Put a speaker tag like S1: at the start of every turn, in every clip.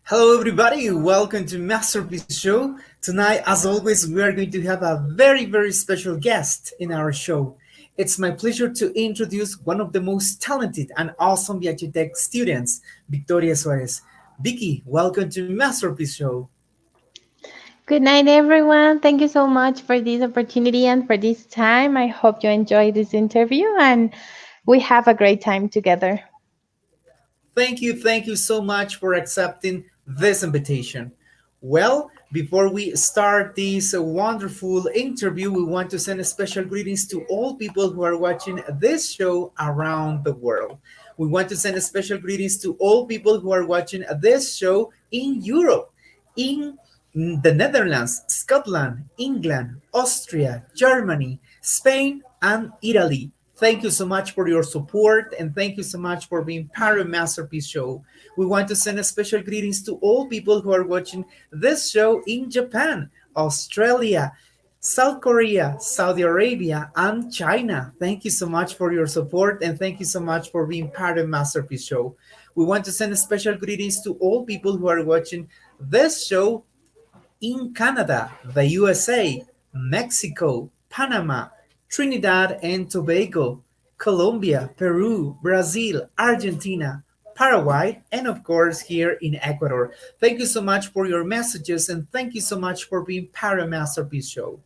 S1: Hello, everybody. Welcome to Masterpiece Show. Tonight, as always, we are going to have a very, very special guest in our show. It's my pleasure to introduce one of the most talented and awesome Tech students, Victoria Suárez. Vicky, welcome to Masterpiece Show.
S2: Good night, everyone. Thank you so much for this opportunity and for this time. I hope you enjoy this interview and we have a great time together.
S1: Thank you so much for accepting this invitation. Well, before we start this wonderful interview, we want to send a special greetings to all people who are watching this show around the world. We want to send a special greetings to all people who are watching this show in Europe, in the Netherlands, Scotland, England, Austria, Germany, Spain, and Italy. Thank you so much for your support and thank you so much for being part of Masterpiece Show. We want to send a special greetings to all people who are watching this show in Japan, Australia, South Korea, Saudi Arabia, and China. Thank you so much for your support and thank you so much for being part of Masterpiece Show. We want to send a special greetings to all people who are watching this show in Canada, the USA, Mexico, Panama, Trinidad and Tobago, Colombia, Peru, Brazil, Argentina, Paraguay, and of course here in Ecuador. Thank you so much for your messages and thank you so much for being part of Masterpiece Show.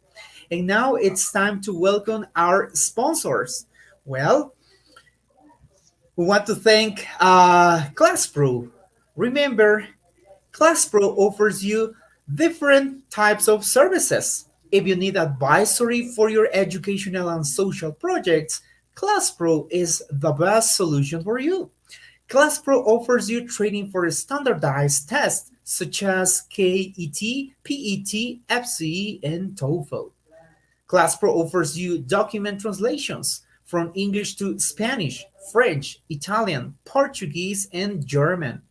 S1: And now it's time to welcome our sponsors. Well, we want to thank ClassPro. Remember, ClassPro offers you different types of services. If you need advisory for your educational and social projects, ClassPro is the best solution for you. ClassPro offers you training for standardized tests such as KET, PET, FCE, and TOEFL. ClassPro offers you document translations from English to Spanish, French, Italian, Portuguese, and German.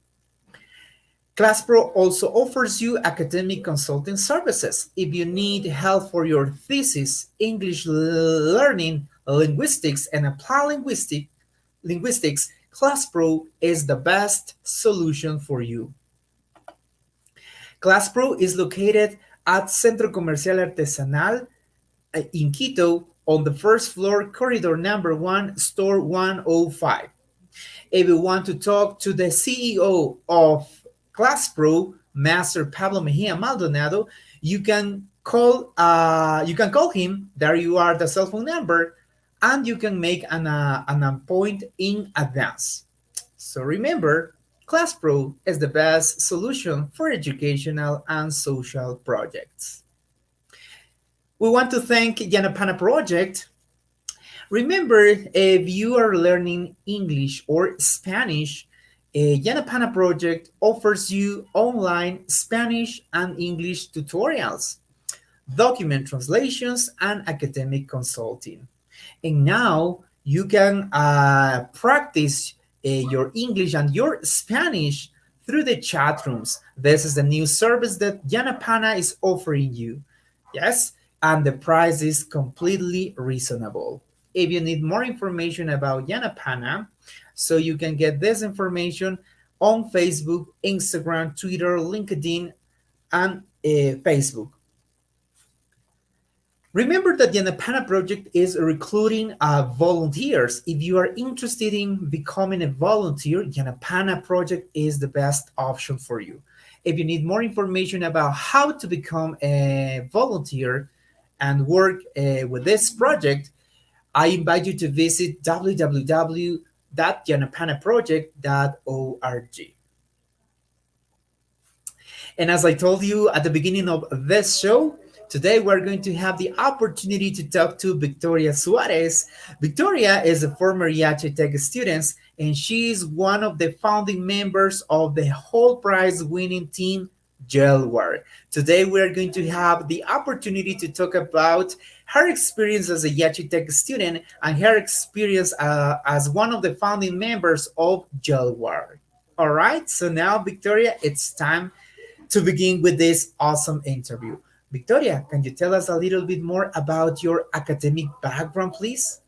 S1: ClassPro also offers you academic consulting services. If you need help for your thesis, English learning, linguistics, and applied linguistics, ClassPro is the best solution for you. ClassPro is located at Centro Comercial Artesanal in Quito on the first floor, corridor number 1, store 105. If you want to talk to the CEO of ClassPro, Master Pablo Mejia Maldonado, you can call him. There you are, the cell phone number, and you can make an appointment in advance. So remember, ClassPro is the best solution for educational and social projects. We want to thank Yanapana Project. Remember, if you are learning English or Spanish, Yanapana Project offers you online Spanish and English tutorials, document translations, and academic consulting. And now you can practice your English and your Spanish through the chat rooms. This is the new service that Yanapana is offering you. Yes, and the price is completely reasonable. If you need more information about Yanapana, so you can get this information on Facebook, Instagram, Twitter, LinkedIn, and Facebook. Remember that the Anapana project is recruiting volunteers. If you are interested in becoming a volunteer, the Anapana project is the best option for you. If you need more information about how to become a volunteer and work with this project, I invite you to visit www.janapanaproject.org. And as I told you at the beginning of this show, today we're going to have the opportunity to talk to Victoria Suárez. Victoria is a former Yache Tech student, and she is one of the founding members of the whole prize winning team Gelwar. Today we're going to have the opportunity to talk about her experience as a Yachi Tech student and her experience as one of the founding members of Gelwar. All right, so now, Victoria, it's time to begin with this awesome interview. Victoria, can you tell us a little bit more about your academic background, please?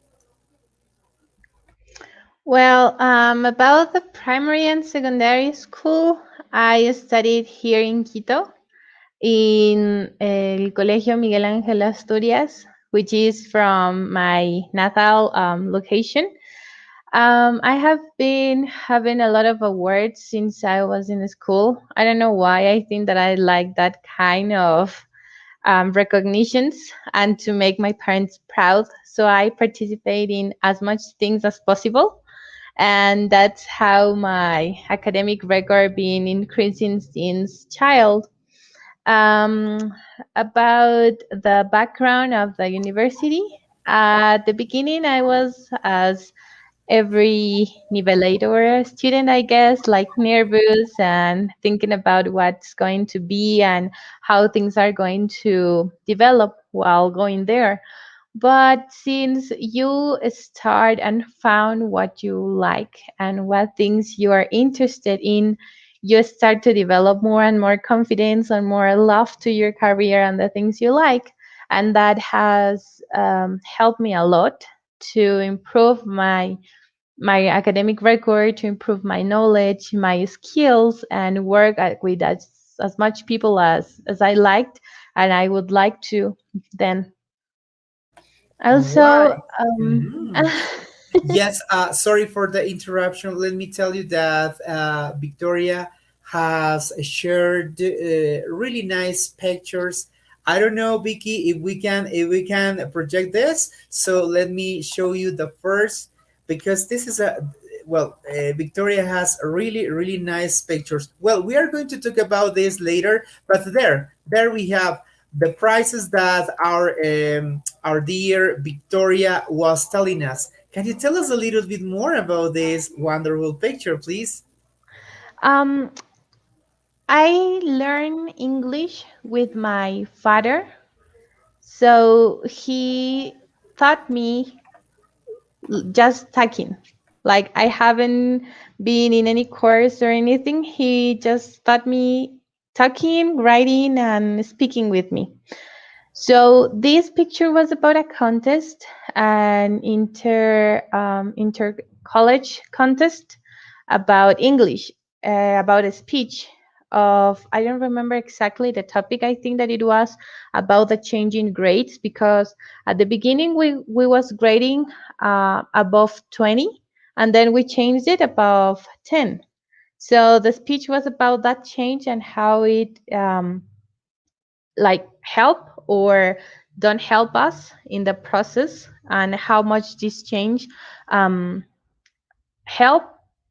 S2: Well, about the primary and secondary school, I studied here in Quito in el Colegio Miguel Ángel Asturias, which is from my natal location. I have been having a lot of awards since I was in school. I don't know why. I think that I like that kind of recognitions and to make my parents proud. So I participate in as much things as possible. And that's how my academic record been increasing since child. Um, about the background of the university, at the beginning I was as every nivelator student, I guess, like nervous and thinking about what's going to be and how things are going to develop while going there. But since you start and found what you like and what things you are interested in, you start to develop more and more confidence and more love to your career and the things you like. And that has helped me a lot to improve my academic record, to improve my knowledge, my skills, and work with as much people as I liked and I would like to then. Also,
S1: Right. Mhm. Yes, sorry for the interruption. Let me tell you that Victoria has shared really nice pictures. I don't know, Vicky, if we can project this. So let me show you the first because this is a well, Victoria has really nice pictures. Well, we are going to talk about this later, but there we have the prices that our dear Victoria was telling us. Can you tell us a little bit more about this wonderful picture, please?
S2: um, I learned English with my father, so he taught me just talking. Like I haven't been in any course or anything. He just taught me talking, writing, and speaking with me. So this picture was about a contest, an inter college contest about English, about a speech of I don't remember exactly the topic. I think that it was about the changing grades because at the beginning we was grading above 20, and then we changed it above 10. So the speech was about that change and how it like help or don't help us in the process and how much this change um, help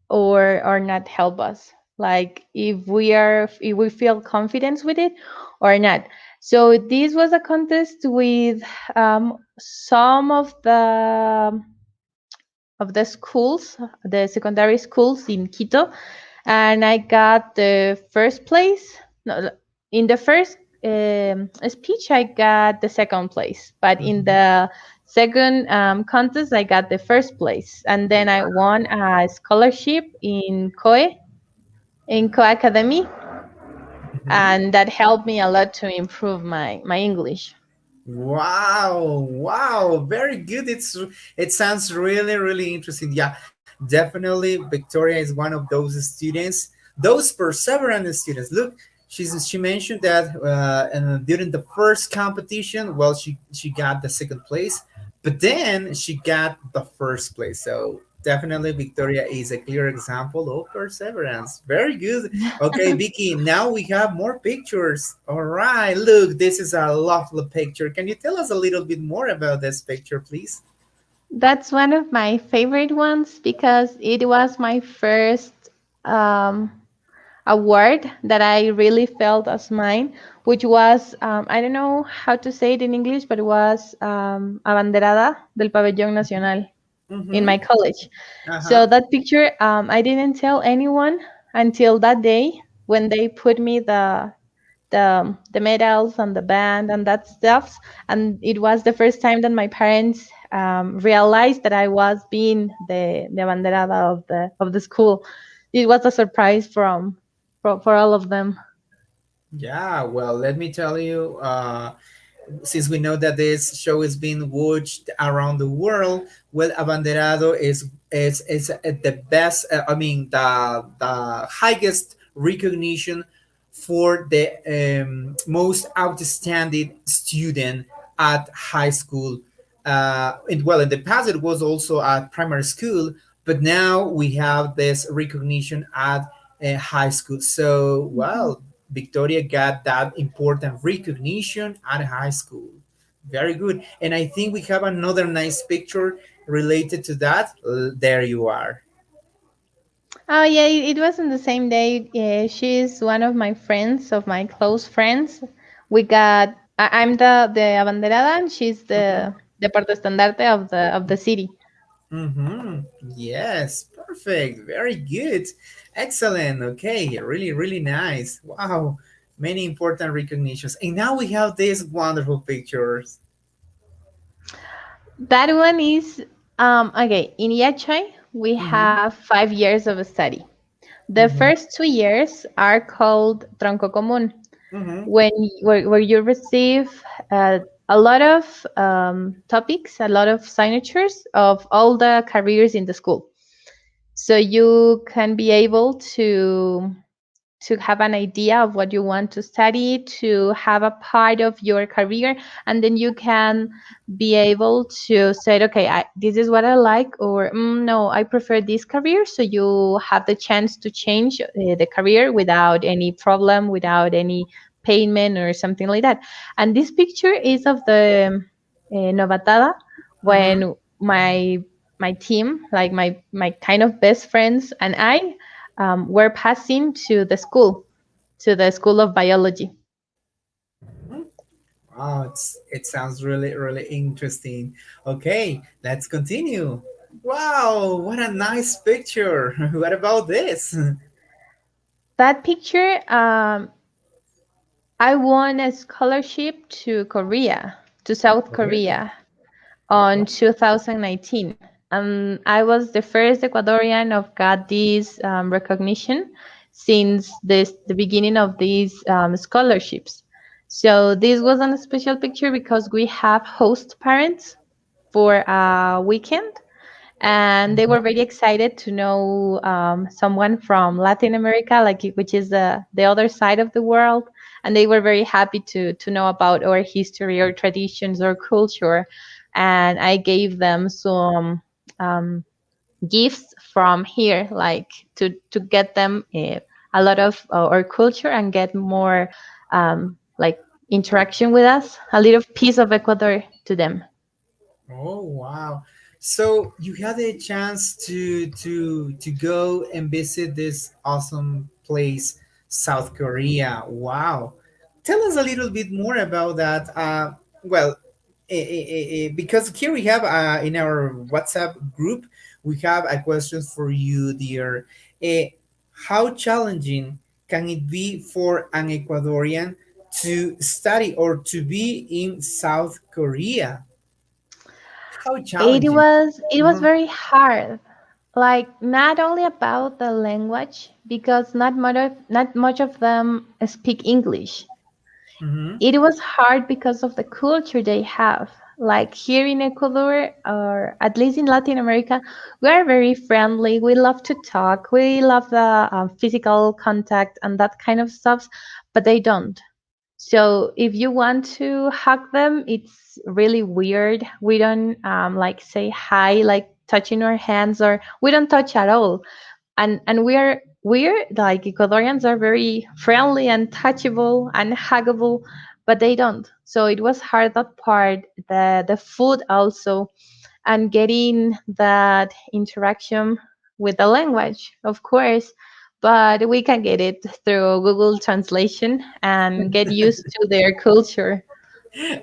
S2: or not help us, like if we feel confidence with it or not. So this was a contest with some of the schools, the secondary schools in Quito, and I got the first place. No, in the first speech, I got the second place, but in
S1: Mhm.
S2: the second contest, I got the first place, and then I won a scholarship in Co Academy,
S1: Mhm.
S2: and that helped me a lot to improve my English.
S1: Wow, wow, very good. It sounds really interesting. Yeah, definitely Victoria is one of those students, those perseverant students. Look, she mentioned that and during the first competition, well, she got the second place, but then she got the first place. So definitely Victoria is a clear example of perseverance. Very good. Okay, Vicky, now we have more pictures. All right, look, this is a lovely picture. Can you tell us a little bit more about this picture, please?
S2: That's one of my favorite ones because it was my first um, award that I really felt as mine, which was, I don't know how to say it in English, but it was Abanderada del Pabellón Nacional in
S1: Mm-hmm.
S2: my college. So
S1: Uh-huh.
S2: that picture, I didn't tell anyone until that day when they put me the medals and the band and that stuff. And it was the first time that my parents realized that I was being the banderada of the school. It was a surprise for all of them.
S1: Yeah, well, let me tell you, since we know that this show is being watched around the world, well, Abanderado is the best. I mean, the highest recognition for the most outstanding student at high school. Well, in the past it was also at primary school, but now we have this recognition at high school. So,
S2: Mhm.
S1: well, Victoria got that important recognition at high school. Very good. And I think we have another nice picture related to that. There you are.
S2: Oh yeah, it was on the same day. Yeah, she's one of my friends, of my close friends. I'm the abanderada, and she's
S1: Mm-hmm.
S2: the portaestandarte of the city.
S1: Mm-hmm. Yes, perfect. Very good. Excellent. Okay, really, really nice. Wow. Many important recognitions. And now we have these wonderful pictures.
S2: That one is okay. In Yachay, we
S1: Mm-hmm.
S2: have 5 years of study. The
S1: Mm-hmm.
S2: first 2 years are called tronco común,
S1: Mm-hmm.
S2: where you receive a lot of topics, a lot of signatures of all the careers in the school. So you can be able to have an idea of what you want to study, to have a part of your career, and then you can be able to say, okay, this is what I like, or no, I prefer this career. So you have the chance to change the career without any problem, without any payment or something like that. And this picture is of the novatada
S1: Mm-hmm.
S2: when my team, like my kind of best friends and I were passing to the school of biology.
S1: Wow, it sounds really, really interesting. Okay, let's continue. Wow, what a nice picture. What about this?
S2: That picture, I won a scholarship to Korea, to South
S1: Really?
S2: Korea on
S1: Wow.
S2: 2019. I was the first Ecuadorian of got this recognition since the beginning of these scholarships. So this was a special picture because we have host parents for a weekend, and they were very excited to know someone from Latin America, which is the other side of the world, and they were very happy to know about our history, our traditions, our culture, and I gave them some um, gifts from here, like to get them a lot of our culture and get more like interaction with us, a little piece of Ecuador to them.
S1: Oh wow. So you had a chance to go and visit this awesome place, South Korea. Wow. Tell us a little bit more about that. Well, because here we have in our WhatsApp group, we have a question for you, dear. How challenging can it be for an Ecuadorian to study or to be in South Korea? How challenging.
S2: It was
S1: Mhm,
S2: very hard. Like not only about the language because not much of them speak English.
S1: mhm,
S2: It was hard because of the culture they have. Like here in Ecuador, or at least in Latin America, we are very friendly. We love to talk. We love the physical contact and that kind of stuff, but they don't. So if you want to hug them, it's really weird. We don't like say hi, like touching our hands, or we don't touch at all. And we're like Ecuadorians are very friendly and touchable and huggable, but they don't. So it was hard that part, the food also, and getting that interaction with the language, of course. But we can get it through Google Translation and get used to their culture.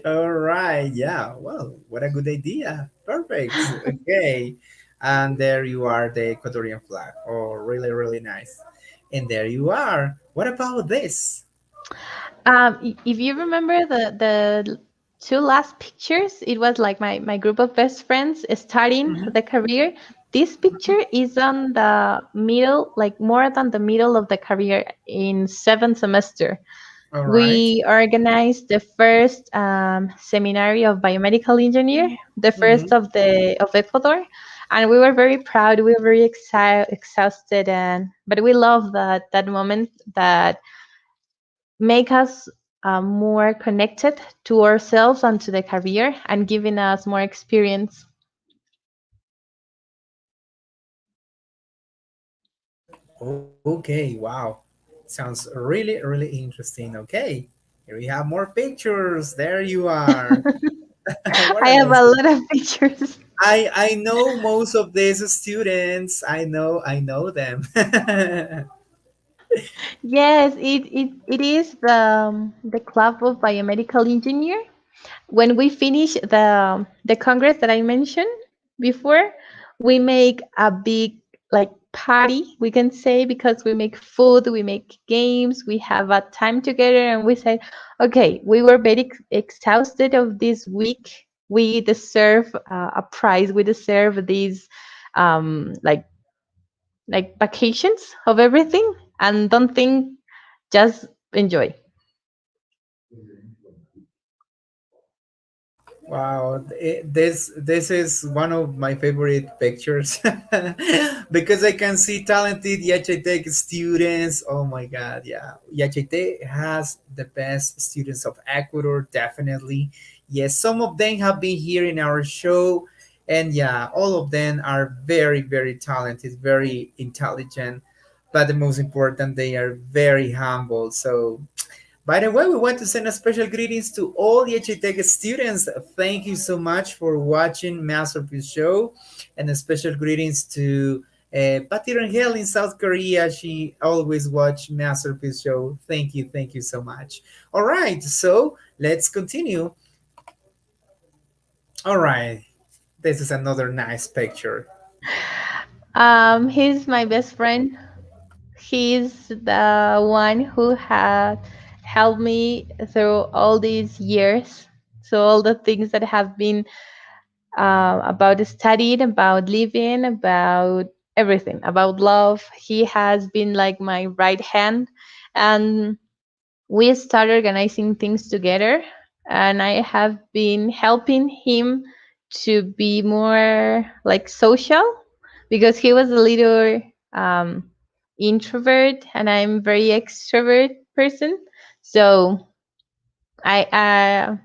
S1: All right. Yeah. Well, what a good idea. Perfect. Okay. And there you are, the Ecuadorian flag. Oh, really, really nice. And there you are. What about this?
S2: If you remember the two last pictures, it was like my group of best friends starting
S1: Mhm.
S2: the career. This picture is on the middle, like more than the middle of the career in seventh semester.
S1: All right.
S2: We organized the first seminary of biomedical engineer, the first
S1: Mhm.
S2: of Ecuador, and we were very proud. We were very exhausted, and but we love that moment that make us more connected to ourselves and to the career and giving us more experience.
S1: Okay. Wow. Sounds really, really interesting. Okay. Here we have more pictures. There you are. What
S2: I have
S1: else?
S2: a lot of pictures.
S1: I know most of these students. I know them.
S2: Yes, it is the club of biomedical engineer. When we finish the congress that I mentioned before, we make a big like party, we can say, because we make food, we make games, we have a time together, and we say, okay, we were very exhausted of this week. We deserve a prize. We deserve these like vacations of everything, and don't think, just enjoy.
S1: Wow, this is one of my favorite pictures because I can see talented Yachite students. Oh my God, yeah, Yachite has the best students of Ecuador, definitely. Yes, some of them have been here in our show, and yeah, all of them are very, very talented, very intelligent, but the most important, they are very humble. So by the way, we want to send a special greetings to all the HITech students. Thank you so much for watching Masterpiece Show, and a special greetings to Patty Rangel in South Korea. She always watch Masterpiece Show. Thank you so much. All right, so let's continue. All right, this is another nice picture.
S2: He's my best friend. He's the one who had helped me through all these years. So all the things that have been about studying, about living, about everything, about love. He has been like my right hand, and we started organizing things together. And I have been helping him to be more like social, because he was a little introvert and I'm very extrovert person. So I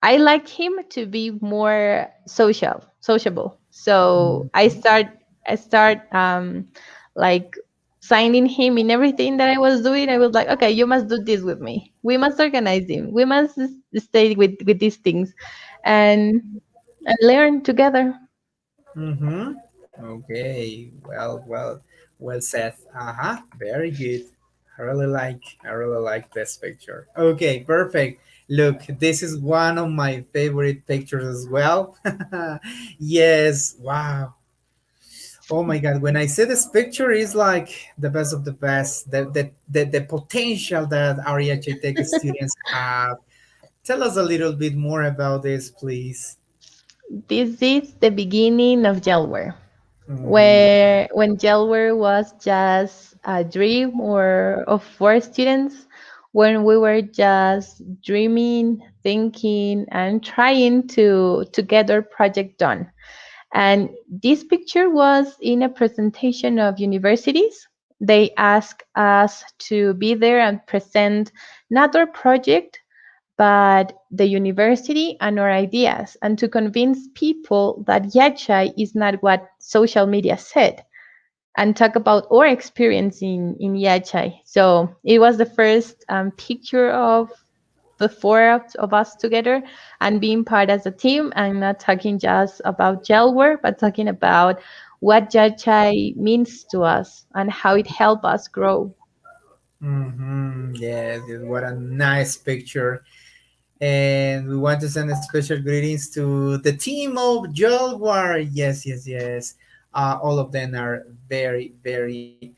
S2: I like him to be more sociable. So I start like signing him in everything that I was doing. I was like, okay, you must do this with me. We must organize him. We must stay with these things, and learn together.
S1: Mm-hmm. Okay. Well said. Uh-huh. Very good. I really like this picture. Okay, perfect. Look, this is one of my favorite pictures as well. Yes. Wow. Oh my God. When I see this picture, it's like the best of the best. The potential that our Tech students have. Tell us a little bit more about this, please.
S2: This is the beginning of Gelware,
S1: Mm-hmm.
S2: where when Gelware was just a dream or of four students, when we were just dreaming, thinking, and trying to get our project done. And this picture was in a presentation of universities. They asked us to be there and present not our project, but the university and our ideas, and to convince people that Yachai is not what social media said, and talk about our experience in Yachai. So it was the first picture of the four of us together and being part as a team and not talking just about gel work, but talking about what Yachai means to us and how it helped us grow.
S1: Yes, yes, what a nice picture. And we want to send a special greetings to the team of Jolwar. Yes, yes, yes. All of them are very, very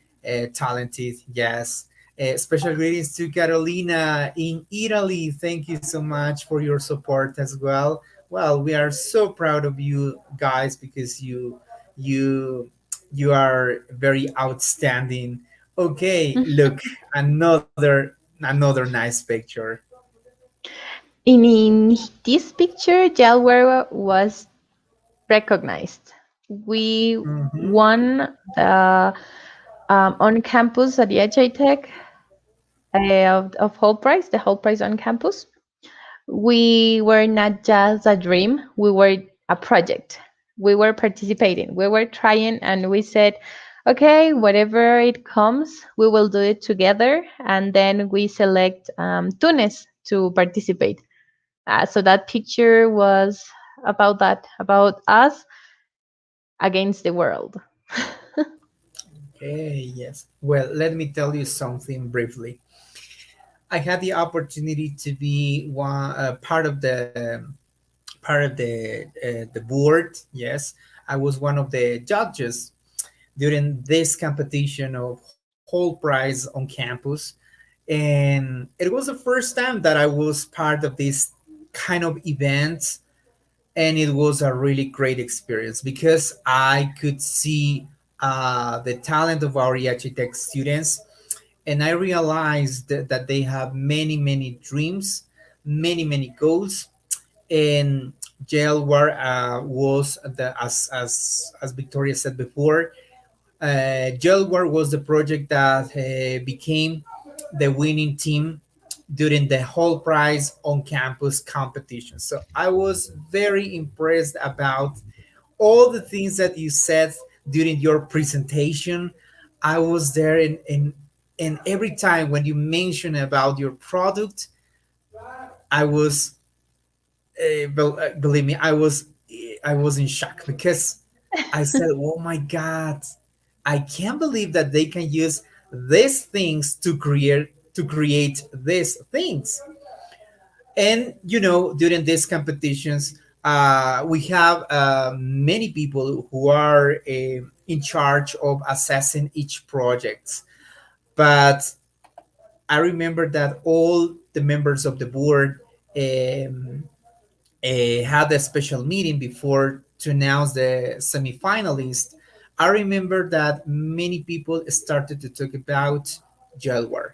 S1: talented. Yes. Special greetings to Carolina in Italy. Thank you so much for your support as well. Well, we are so proud of you guys because you you are very outstanding. Okay, look, another nice picture.
S2: In this picture, Gelware was recognized. We
S1: Mm-hmm.
S2: won the on campus at the HI Tech of whole price, the whole price on campus. We were not just a dream, we were a project. We were participating, we were trying, and we said, okay, whatever it comes, we will do it together. And then we select Tunis to participate. So that picture was about that, about us against the world.
S1: Okay, yes. Well, let me tell you something briefly. I had the opportunity to be part of the board. Yes, I was one of the judges during this competition of whole prize on campus, and it was the first time that I was part of this kind of event, and it was a really great experience because I could see the talent of our architect students, and I realized that they have many, many dreams, many, many goals. And jail war was the as Victoria said before, jail war was the project that became the winning team during the whole prize on campus competition. So I was very impressed about all the things that you said during your presentation. I was there, and every time when you mention about your product, I was believe me, I was in shock because I said, "Oh my God, I can't believe that they can use these things to create these things." And during these competitions, we have many people who are in charge of assessing each project. But I remember that all the members of the board um, had a special meeting before to announce the semifinalists. I remember that many people started to talk about jailware.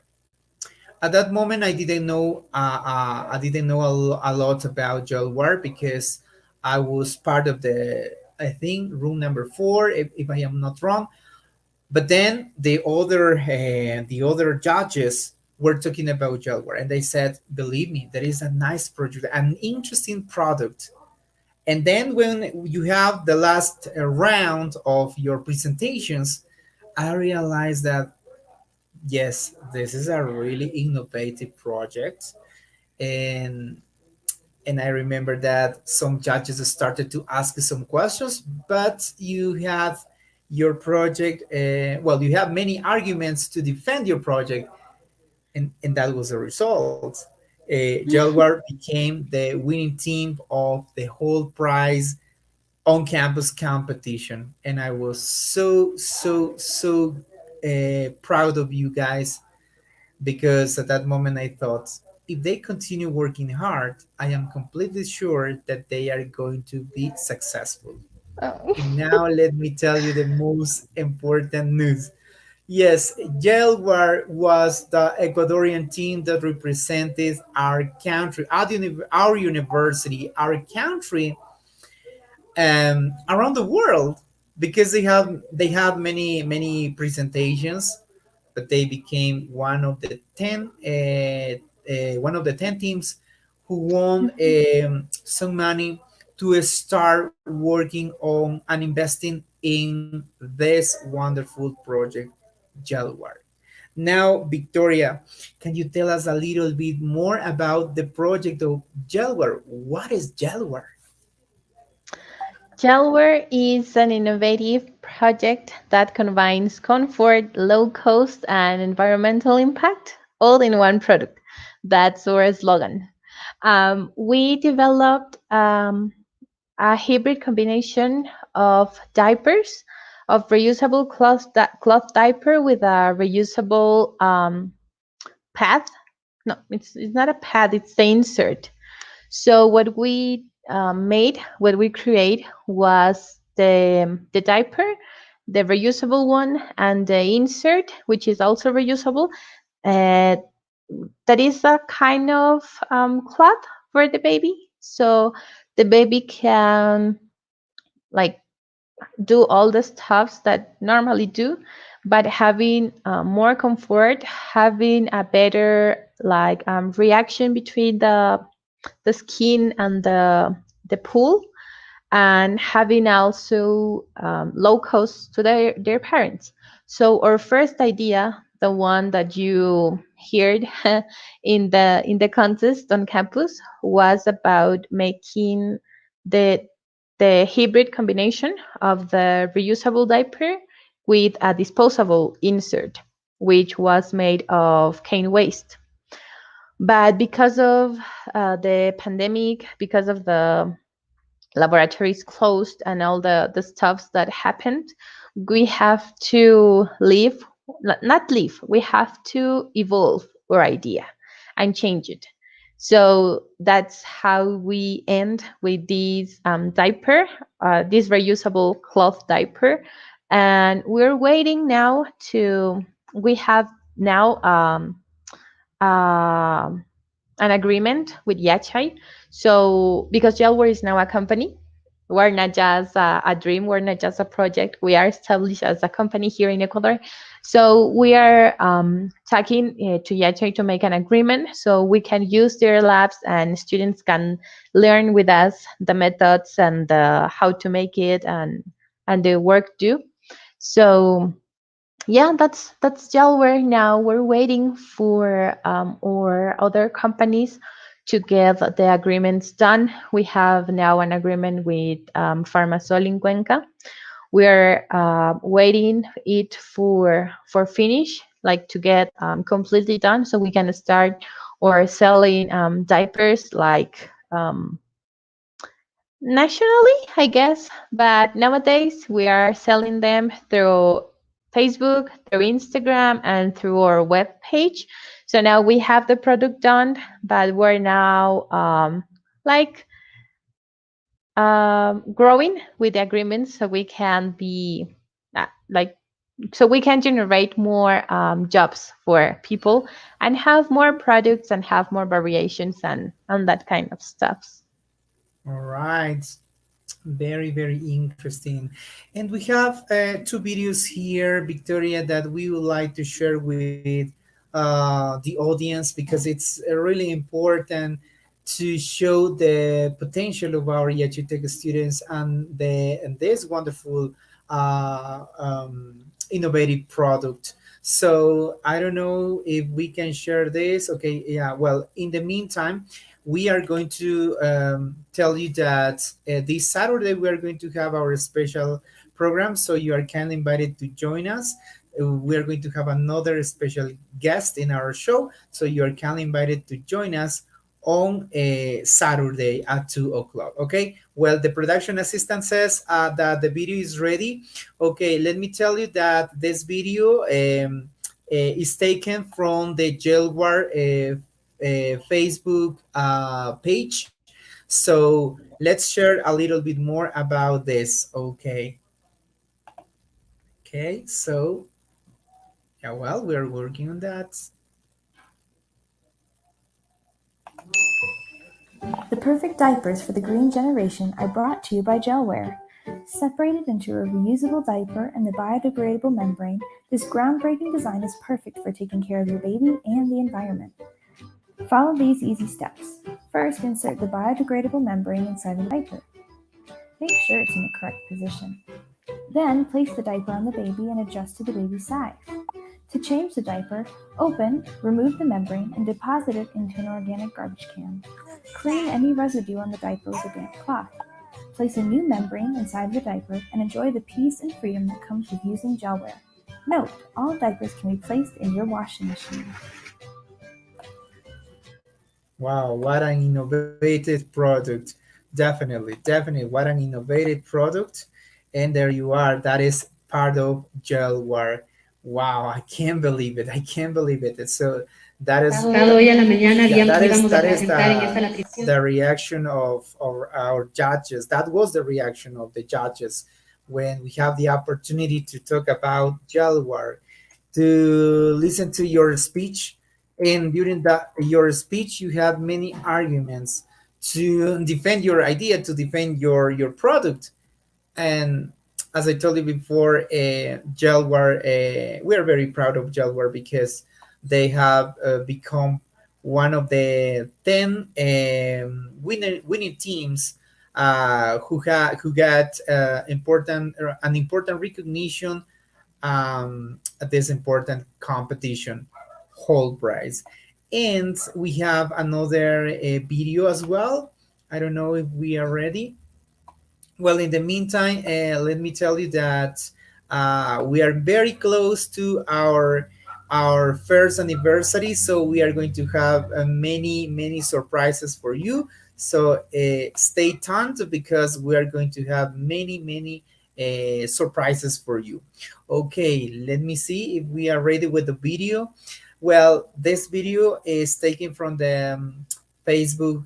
S1: At that moment, I didn't know a lot about jailware because I was part of the, I think, room number 4, if I am not wrong. But then the other judges were talking about jailware, and they said, "Believe me, that is a nice project, an interesting product." And then when you have the last round of your presentations, I realized that yes, this is a really innovative project. and and I remember that some judges started to ask some questions, but you have your project. Well, you have many arguments to defend your project, and that was the result. Jailware became the winning team of the whole prize on campus competition, and I was so proud of you guys because at that moment I thought, if they continue working hard, I am completely sure that they are going to be successful.
S2: Oh.
S1: And now let me tell you the most important news. Yes, Gelwar was the Ecuadorian team that represented our country, our university, our country, around the world because they have many presentations, but they became one of the 10 teams who won some money to start working on and investing in this wonderful project, Gelwar. Now, Victoria, can you tell us a little bit more about the project of Gelwar? What is Gelwar?
S2: Gelware is an innovative project that combines comfort, low cost, and environmental impact all in one product. That's our slogan. We developed a hybrid combination of diapers, of reusable cloth diaper with a reusable pad. No, it's not a pad, it's the insert. So what we create was the diaper, the reusable one, and the insert, which is also reusable. Uh, that is a kind of cloth for the baby, so the baby can like do all the stuffs that normally do, but having more comfort, having a better reaction between the skin and the pool, and having also low cost to their parents. So our first idea, the one that you heard in the contest on campus, was about making the the hybrid combination of the reusable diaper with a disposable insert, which was made of cane waste. But because of the pandemic, because of the laboratories closed and all the stuffs that happened, we have to leave, not leave, we have to evolve our idea and change it. So that's how we end with this diaper, this reusable cloth diaper. And we're waiting now to, we have now um, an agreement with Yachai. So because Gelware is now a company, we're not just a dream, we're not just a project. We are established as a company here in Ecuador. So we are talking to Yachai to make an agreement so we can use their labs and students can learn with us the methods and how to make it and the work due. So yeah, that's Gelware. Now we're waiting for our other companies to get the agreements done. We have now an agreement with Farmasol in Cuenca. We're waiting it for finish, like to get completely done, so we can start or selling diapers like nationally, I guess. But nowadays, we are selling them through Facebook, through Instagram, and through our web page. So now we have the product done, but we're now like growing with the agreements so we can be like so we can generate more jobs for people and have more products and have more variations and that kind of stuff.
S1: All right. Very interesting. And we have two videos here, Victoria, that we would like to share with the audience because it's really important to show the potential of our Yachutech students and this wonderful innovative product. So I don't know if we can share this. Okay, yeah. Well, in the meantime, we are going to tell you that this Saturday we are going to have our special program. So you are kindly invited to join us. We are going to have another special guest in our show. So you are kindly invited to join us on a Saturday at 2 o'clock. Okay. Well, the production assistant says that the video is ready. Okay. Let me tell you that this video is taken from the Jailware Facebook page. So let's share a little bit more about this. Okay. Okay. So Yeah, well, we're working on that.
S3: The perfect diapers for the green generation are brought to you by Gelware. Separated into a reusable diaper and the biodegradable membrane, this groundbreaking design is perfect for taking care of your baby and the environment. Follow these easy steps. First, insert the biodegradable membrane inside the diaper. Make sure it's in the correct position. Then, place the diaper on the baby and adjust to the baby's size. To change the diaper, open, remove the membrane, and deposit it into an organic garbage can. Clean any residue on the diaper with a damp cloth. Place a new membrane inside the diaper and enjoy the peace and freedom that comes with using Gelware. Note, all diapers can be placed in your washing machine.
S1: Wow, what an innovative product. Definitely, what an innovative product. And there you are. That is part of Gelware. Wow, I can't believe it. I can't believe it. So that is
S4: Hoy a la mañana
S1: yeah, that is
S4: íbamos a
S1: that is
S4: presentar en esta la
S1: the reaction of our judges. That was the reaction of the judges when we have the opportunity to talk about Gelware, to listen to your speech, and during that your speech you have many arguments to defend your idea, to defend your product. And as I told you before, Gelware, we are very proud of Gelware because they have become one of the 10 winning teams who got important an important recognition at this important competition, whole prize. And we have another video as well. I don't know if we are ready. Well, in the meantime, let me tell you that we are very close to our first anniversary, so we are going to have many surprises for you. So stay tuned because we are going to have many surprises for you. Okay, let me see if we are ready with the video. Well, this video is taken from the Facebook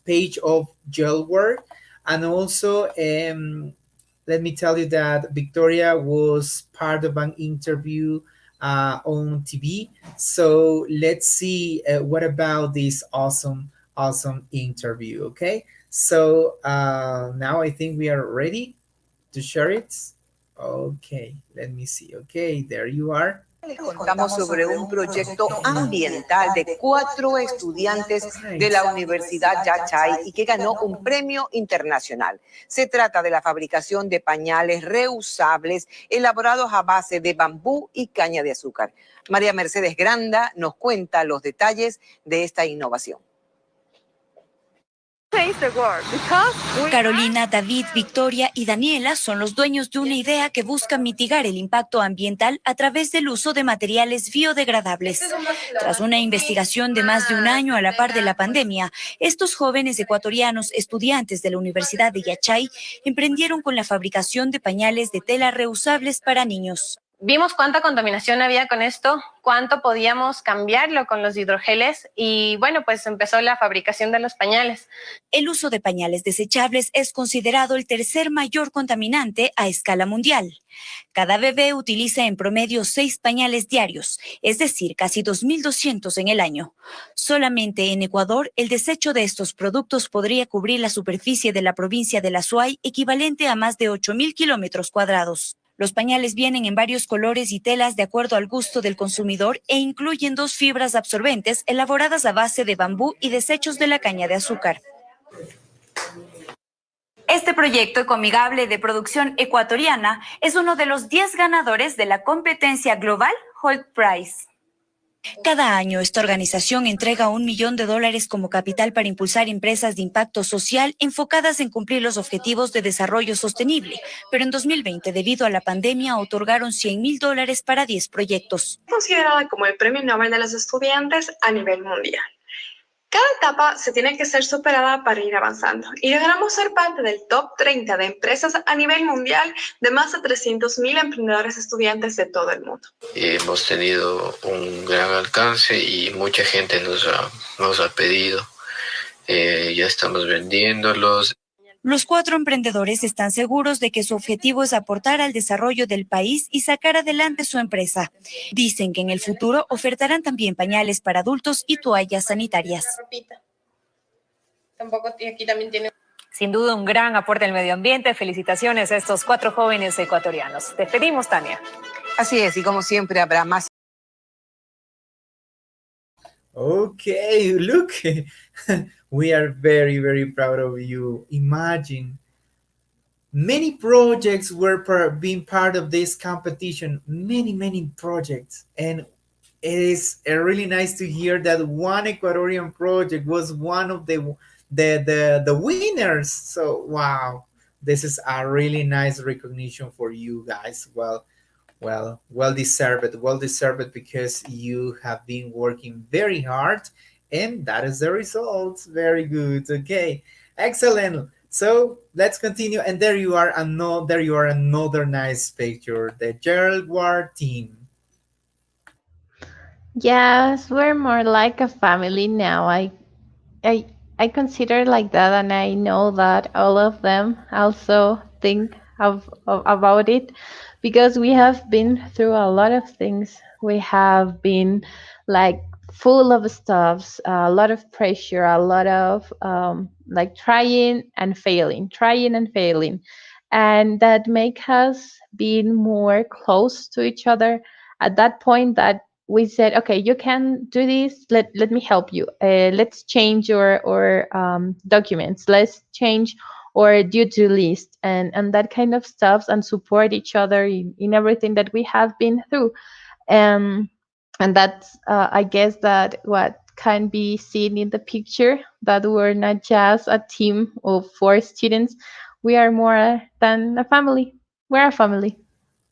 S1: page of Gelware, and also, let me tell you that Victoria was part of an interview on TV. So let's see what about this awesome interview. Okay. So now I think we are ready to share it. Okay. Let me see. Okay. There you are.
S5: Les contamos sobre un proyecto ambiental de 4 estudiantes de la Universidad Yachay y que ganó un premio internacional. Se trata de la fabricación de pañales reusables elaborados a base de bambú y caña de azúcar. María Mercedes Granda nos cuenta los detalles de esta innovación.
S6: Carolina, David, Victoria y Daniela son los dueños de una idea que busca mitigar el impacto ambiental a través del uso de materiales biodegradables. Tras una investigación de más de un año a la par de la pandemia, estos jóvenes ecuatorianos, estudiantes de la Universidad de Yachay, emprendieron con la fabricación de pañales de tela reusables para niños.
S2: Vimos cuánta contaminación había con esto, cuánto podíamos cambiarlo con los hidrogeles y bueno, pues empezó la fabricación de los pañales.
S6: El uso de pañales desechables es considerado el tercer mayor contaminante a escala mundial. Cada bebé utiliza en promedio 6 pañales diarios, es decir, casi 2.200 en el año. Solamente en Ecuador, el desecho de estos productos podría cubrir la superficie de la provincia de La Suay, equivalente a más de 8.000 kilómetros cuadrados. Los pañales vienen en varios colores y telas de acuerdo al gusto del consumidor e incluyen 2 fibras absorbentes elaboradas a base de bambú y desechos de la caña de azúcar. Este proyecto ecoamigable de producción ecuatoriana es uno de los 10 ganadores de la competencia global Whole Prize. Cada año, esta organización entrega $1 millón como capital para impulsar empresas de impacto social enfocadas en cumplir los objetivos de desarrollo sostenible, pero en 2020, debido a la pandemia, otorgaron $100.000 para 10 proyectos.
S7: Considerada como el Premio Nobel de los Estudiantes a nivel mundial. Cada etapa se tiene que ser superada para ir avanzando y logramos ser parte del top 30 de empresas a nivel mundial de más de 300.000 emprendedores estudiantes de todo el mundo.
S8: Hemos tenido un gran alcance y mucha gente nos ha pedido. Ya estamos vendiéndolos.
S6: Los 4 emprendedores están seguros de que su objetivo es aportar al desarrollo del país y sacar adelante su empresa. Dicen que en el futuro ofertarán también pañales para adultos y toallas sanitarias.
S4: Sin duda un gran aporte al medio ambiente. Felicitaciones a estos 4 jóvenes ecuatorianos. Te pedimos, Tania.
S5: Así es, y como siempre habrá más.
S1: Okay, look, we are very, very proud of you. Imagine many projects were being part of this competition, many projects. And it is really nice to hear that one Ecuadorian project was one of the winners. So wow, this is a really nice recognition for you guys. Well deserved, because you have been working very hard, and that is the result. Very good. Okay, excellent. So let's continue. And there you are, another nice picture. The Gerald Ward team.
S2: Yes, we're more like a family now. I I consider like that, and I know that all of them also think about it, because we have been through a lot of things. We have been like full of stuffs, a lot of pressure, a lot of like trying and failing, and that make us being more close to each other. At that point, that we said, okay, you can do this. Let me help you. Let's change your documents. Let's change or due to list, and that kind of stuff, and support each other in everything that we have been through. Um, and that's, I guess, that what can be seen in the picture, that we're not just a team of 4 students. We are more than a family. We're a family.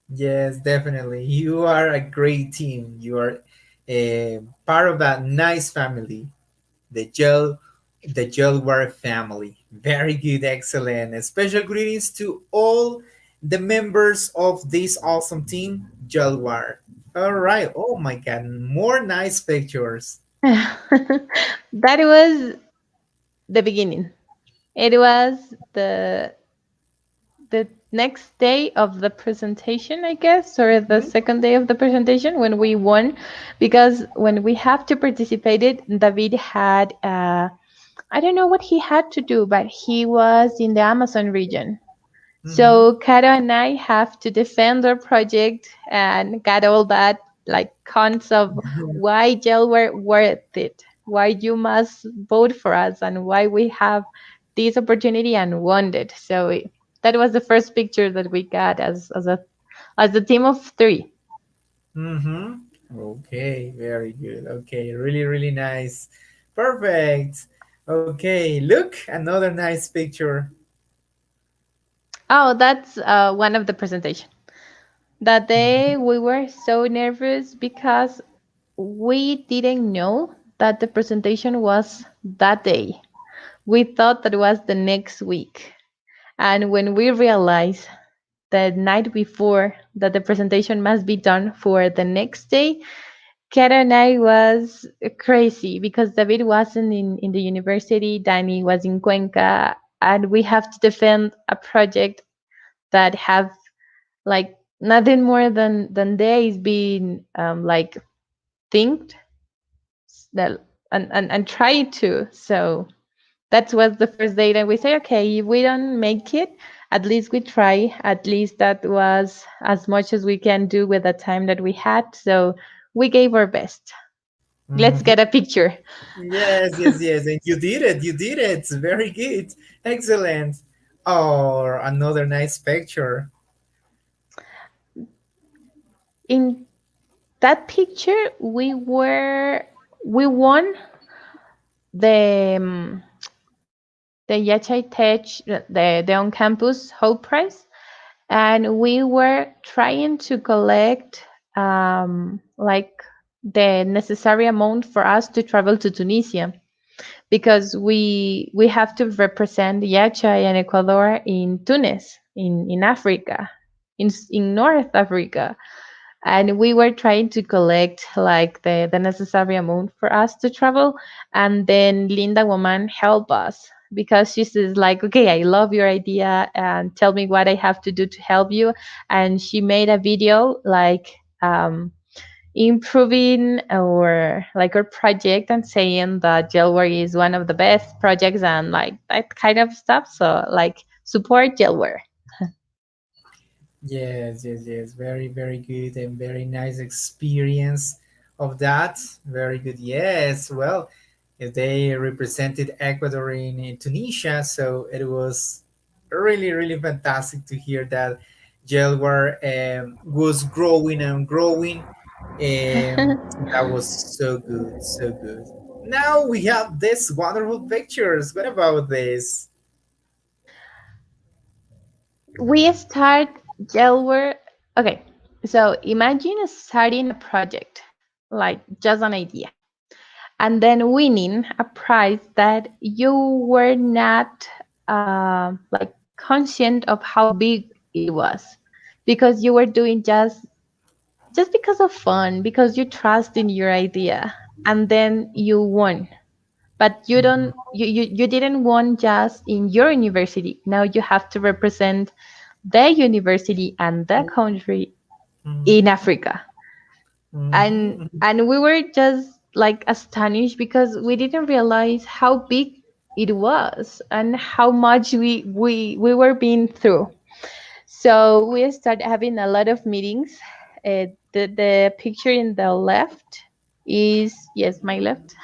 S1: Yes, definitely. You are a great team. You are part of a nice family, the Gelwar family. Very good, excellent. And special greetings to all the members of this awesome team, Gelwar. All right. Oh my God, more nice pictures.
S2: That was the beginning. It was the next day of the presentation, I guess, or the
S1: Mhm.
S2: second day of the presentation when we won, because when we have to participate, it David had I don't know what he had to do, but he was in the Amazon region.
S1: Mhm.
S2: So Caro and I have to defend our project and got all that like cons of why gel were worth it, why you must vote for us, and why we have this opportunity and want it. So that was the first picture that we got as a team of 3.
S1: Mm-hmm. Okay, very good. Okay, really, really nice. Perfect. Okay, look, another nice picture.
S2: Oh, that's one of the presentation. That day we were so nervous because we didn't know that the presentation was that day. We thought that was the next week. And when we realized the night before that the presentation must be done for the next day, Kara and I was crazy because David wasn't in the university, Danny was in Cuenca, and we have to defend a project that have like nothing more than days being like think that and try to. So that was the first day that we say, okay, if we don't make it, at least we try. At least that was as much as we can do with the time that we had. So we gave our best. Let's
S1: Mhm.
S2: get a picture.
S1: Yes. And you did it. You did it. Very good. Excellent. Oh, another nice picture.
S2: In that picture, we won the the Yachai Tech, the on campus Hope Prize, and we were trying to collect like the necessary amount for us to travel to Tunisia, because we have to represent Yachai and Ecuador in Tunis, in Africa, in North Africa. And we were trying to collect like the necessary amount for us to travel, and then Linda Woman helped us because she says like, okay, I love your idea and tell me what I have to do to help you. And she made a video like improving or like her project and saying that Jailware is one of the best projects and like that kind of stuff. So like support Jailware.
S1: Yes, yes, yes. Very, very good and very nice experience of that. Very good. Yes. Well, they represented Ecuador in Tunisia, so it was really, really fantastic to hear that Jailware was growing and growing. That was so good, so good. Now we have these wonderful pictures. What about this?
S2: We start Jailware. Okay, so imagine starting a project, like just an idea, and then winning a prize that you were not like conscient of how big it was, because you were doing just because of fun, because you trust in your idea, and then you won. But you don't you didn't won just in your university. Now you have to represent the university and the country in
S1: Mhm,
S2: Africa.
S1: mhm,
S2: And we were just like astonished because we didn't realize how big it was and how much we were being through. So we started having a lot of meetings. The picture in the left is, yes, my left,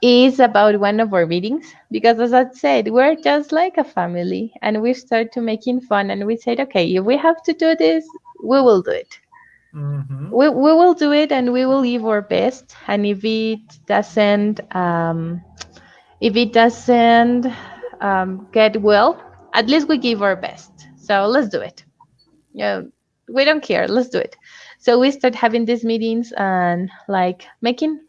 S2: is about one of our meetings, because as I said, we're just like a family and we started making fun and we said, okay, if we have to do this, we will do it.
S1: mhm,
S2: We will do it and we will give our best. And if it doesn't get well, at least we give our best. So let's do it. Yeah, we don't care. Let's do it. So we start having these meetings and like making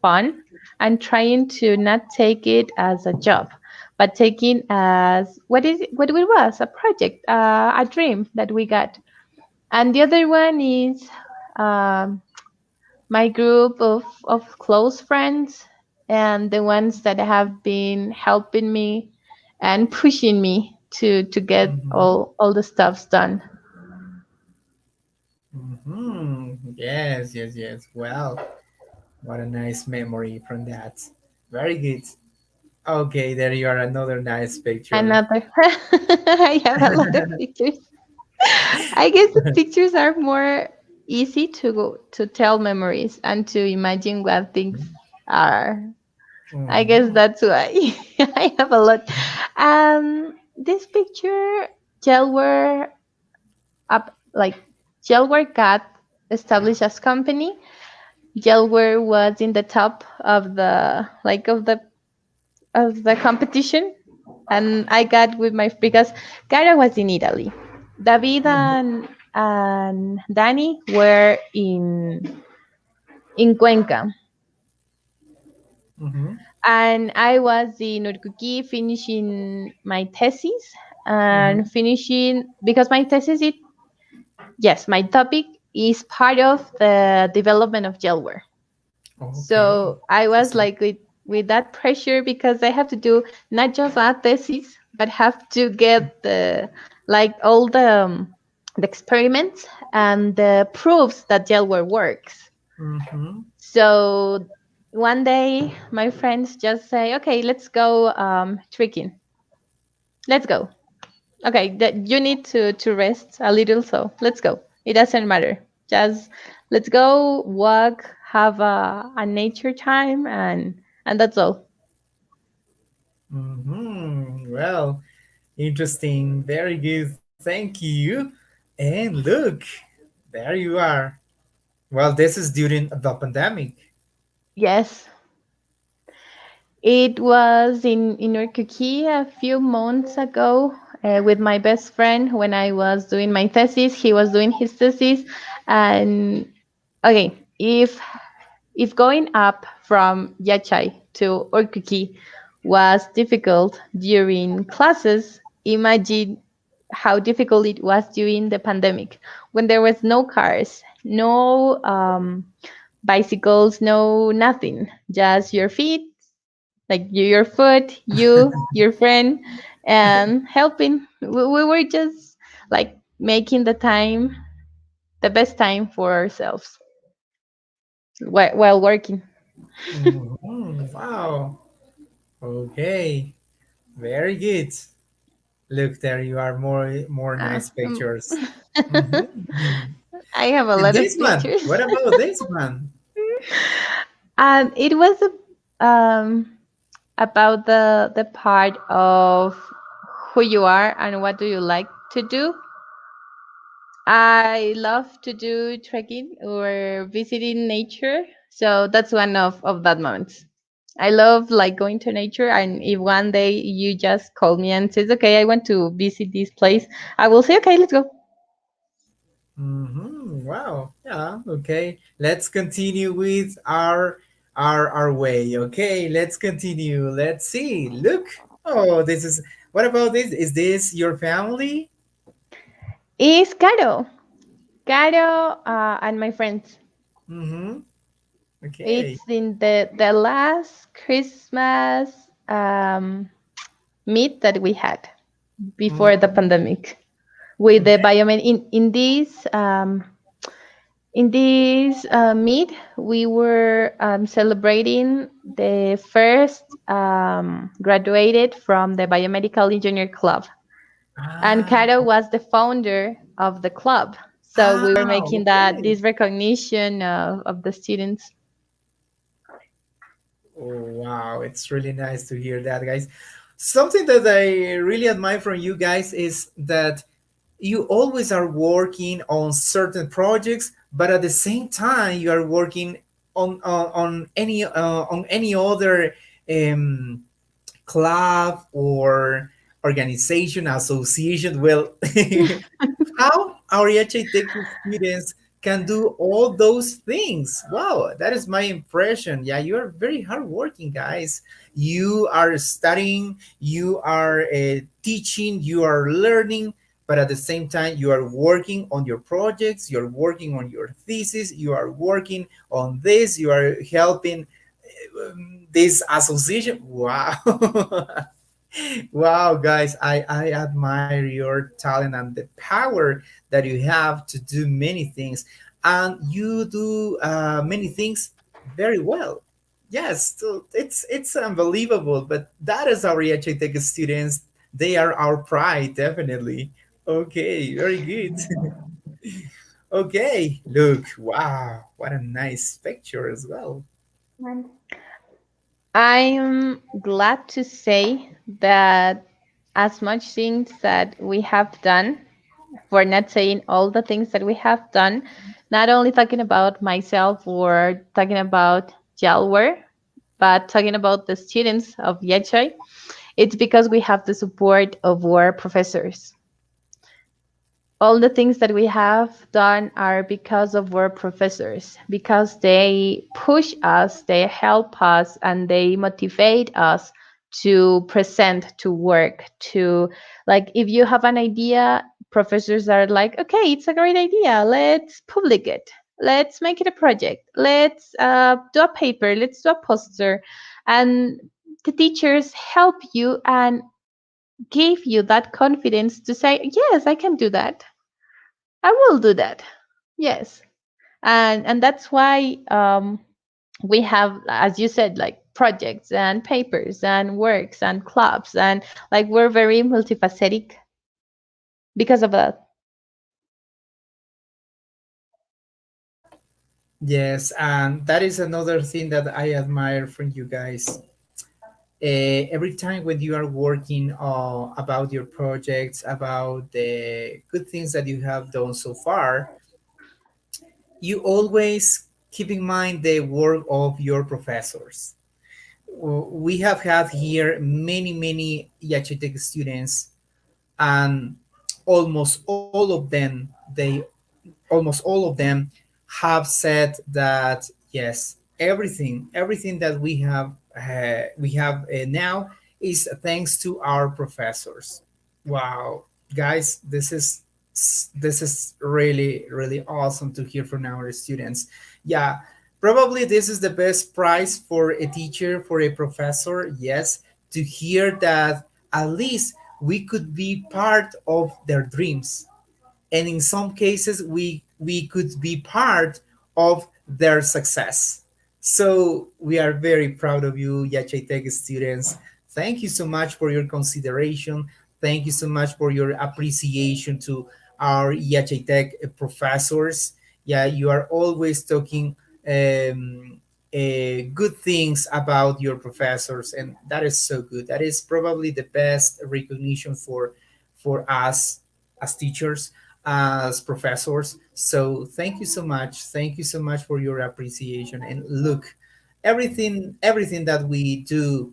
S2: fun and trying to not take it as a job, but taking as what it was, a project, a dream that we got. And the other one is um, my group of close friends and the ones that have been helping me and pushing me to get
S1: mhm,
S2: all the stuffs done.
S1: mhm. Yes, yes, yes. Well, what a nice memory from that. Very good. Okay, there you are, another nice picture.
S2: Another, I have a lot of pictures. I guess the pictures are more easy to tell memories and to imagine what things are. I guess
S1: Mhm,
S2: that's why I have a lot. This picture, Gelware up like Gelware got established as company. Gelware was in the top of the like of the competition, and I got with my because Cara was in Italy. David
S1: mhm,
S2: and Danny were in Cuenca,
S1: mhm,
S2: and I was in Urcuqui finishing my thesis
S1: mhm.
S2: and finishing because my thesis is, yes, my topic is part of the development of gelware.
S1: Okay,
S2: So I was
S1: interesting.
S2: like with that pressure because I have to do not just a thesis, but have to get the like all the experiments and the proofs that gelware works.
S1: Mhm,
S2: So one day my friends just say, "Okay, let's go trekking. Let's go. Okay, that you need to rest a little, so let's go. It doesn't matter. Just let's go walk, have a nature time, and that's all."
S1: mhm. Well, interesting. Very good. Thank you. And look, there you are. Well, this is during the pandemic.
S2: Yes, it was in Urkuki a few months ago with my best friend when I was doing my thesis. He was doing his thesis, and okay, if going up from Yachai to Urkuki was difficult during classes, imagine how difficult it was during the pandemic when there was no cars, no bicycles, no nothing, just your feet like your food, your friend, and helping. We were just like making the time, the best time for ourselves while working.
S1: Mhm. Wow. Okay. Very good. Look, there you are. More
S2: Uh,
S1: nice
S2: um,
S1: pictures. Mhm.
S2: I have a
S1: And
S2: lot
S1: this
S2: of
S1: one.
S2: pictures.
S1: What about this one?
S2: And it was about the part of who you are and what do you like to do. I love to do trekking or visiting nature. So that's one of that moments. I love like going to nature, and if one day you just call me and says, "Okay, I want to visit this place," I will say, "Okay, let's go."
S1: Wow. Yeah. Okay. Let's continue with our way. Okay. Let's continue. Let's see. Look. Oh, this is. What about this? Is this your family?
S2: Is Caro, and my friends.
S1: Mm-hmm. Okay.
S2: It's in the last Christmas meet that we had before the
S1: Mm,
S2: pandemic with the
S1: okay.
S2: biomed in this meet, we were celebrating the first graduated from the Biomedical Engineer Club. And
S1: Ah.
S2: Caro was the founder of the club. So
S1: Ah.
S2: we were making that
S1: Okay.
S2: this recognition of the students.
S1: Oh, wow, it's really nice to hear that, guys. Something that I really admire from you guys is that you always are working on certain projects, but at the same time you are working on any other um, club or organization, association. Well, how our HITech students can do all those things. Wow, that is my impression. Yeah, you are very hardworking, guys. You are studying, you are teaching, you are learning, but at the same time, you are working on your projects, you're working on your thesis, you are working on this, you are helping this association. Wow. Wow, guys, I admire your talent and the power that you have to do many things. And you do many things very well. Yes, so it's unbelievable, but that is our EHA Tech students. They are our pride, definitely. Okay, very good. Okay, look, wow, what a nice picture as well.
S3: And
S2: I'm glad to say that as much things that we have done, for not saying all the things that we have done, not only talking about myself or talking about Jalware, but talking about the students of Yechai, it's because we have the support of our professors. All the things that we have done are because of our professors, because they push us, they help us, and they motivate us to present, to work, to like if you have an idea, professors are like, okay, it's a great idea, let's public it, let's make it a project, let's do a paper, let's do a poster. And the teachers help you and give you that confidence to say, yes, I can do that, I will do that. Yes. And that's why we have, as you said, like projects and papers and works and clubs, and like we're very multifaceted because of that.
S1: Yes, and that is another thing that I admire from you guys. Every time when you are working about your projects, about the good things that you have done so far, you always keep in mind the work of your professors. We have had here many Yachitech students, and almost all of them have said that yes, everything that we have now is thanks to our professors. Wow, guys, this is really awesome to hear from our students. Yeah, Probably this is the best prize for a teacher, for a professor, yes, to hear that at least we could be part of their dreams, and in some cases we could be part of their success. So we are very proud of you, Yachay Tech students. Thank you so much for your consideration. Thank you so much for your appreciation to our Yachay Tech professors. Yeah, you are always talking good things about your professors, and that is so good. That is probably the best recognition for us as teachers, as professors. So thank you so much. Thank you so much for your appreciation. And look, everything that we do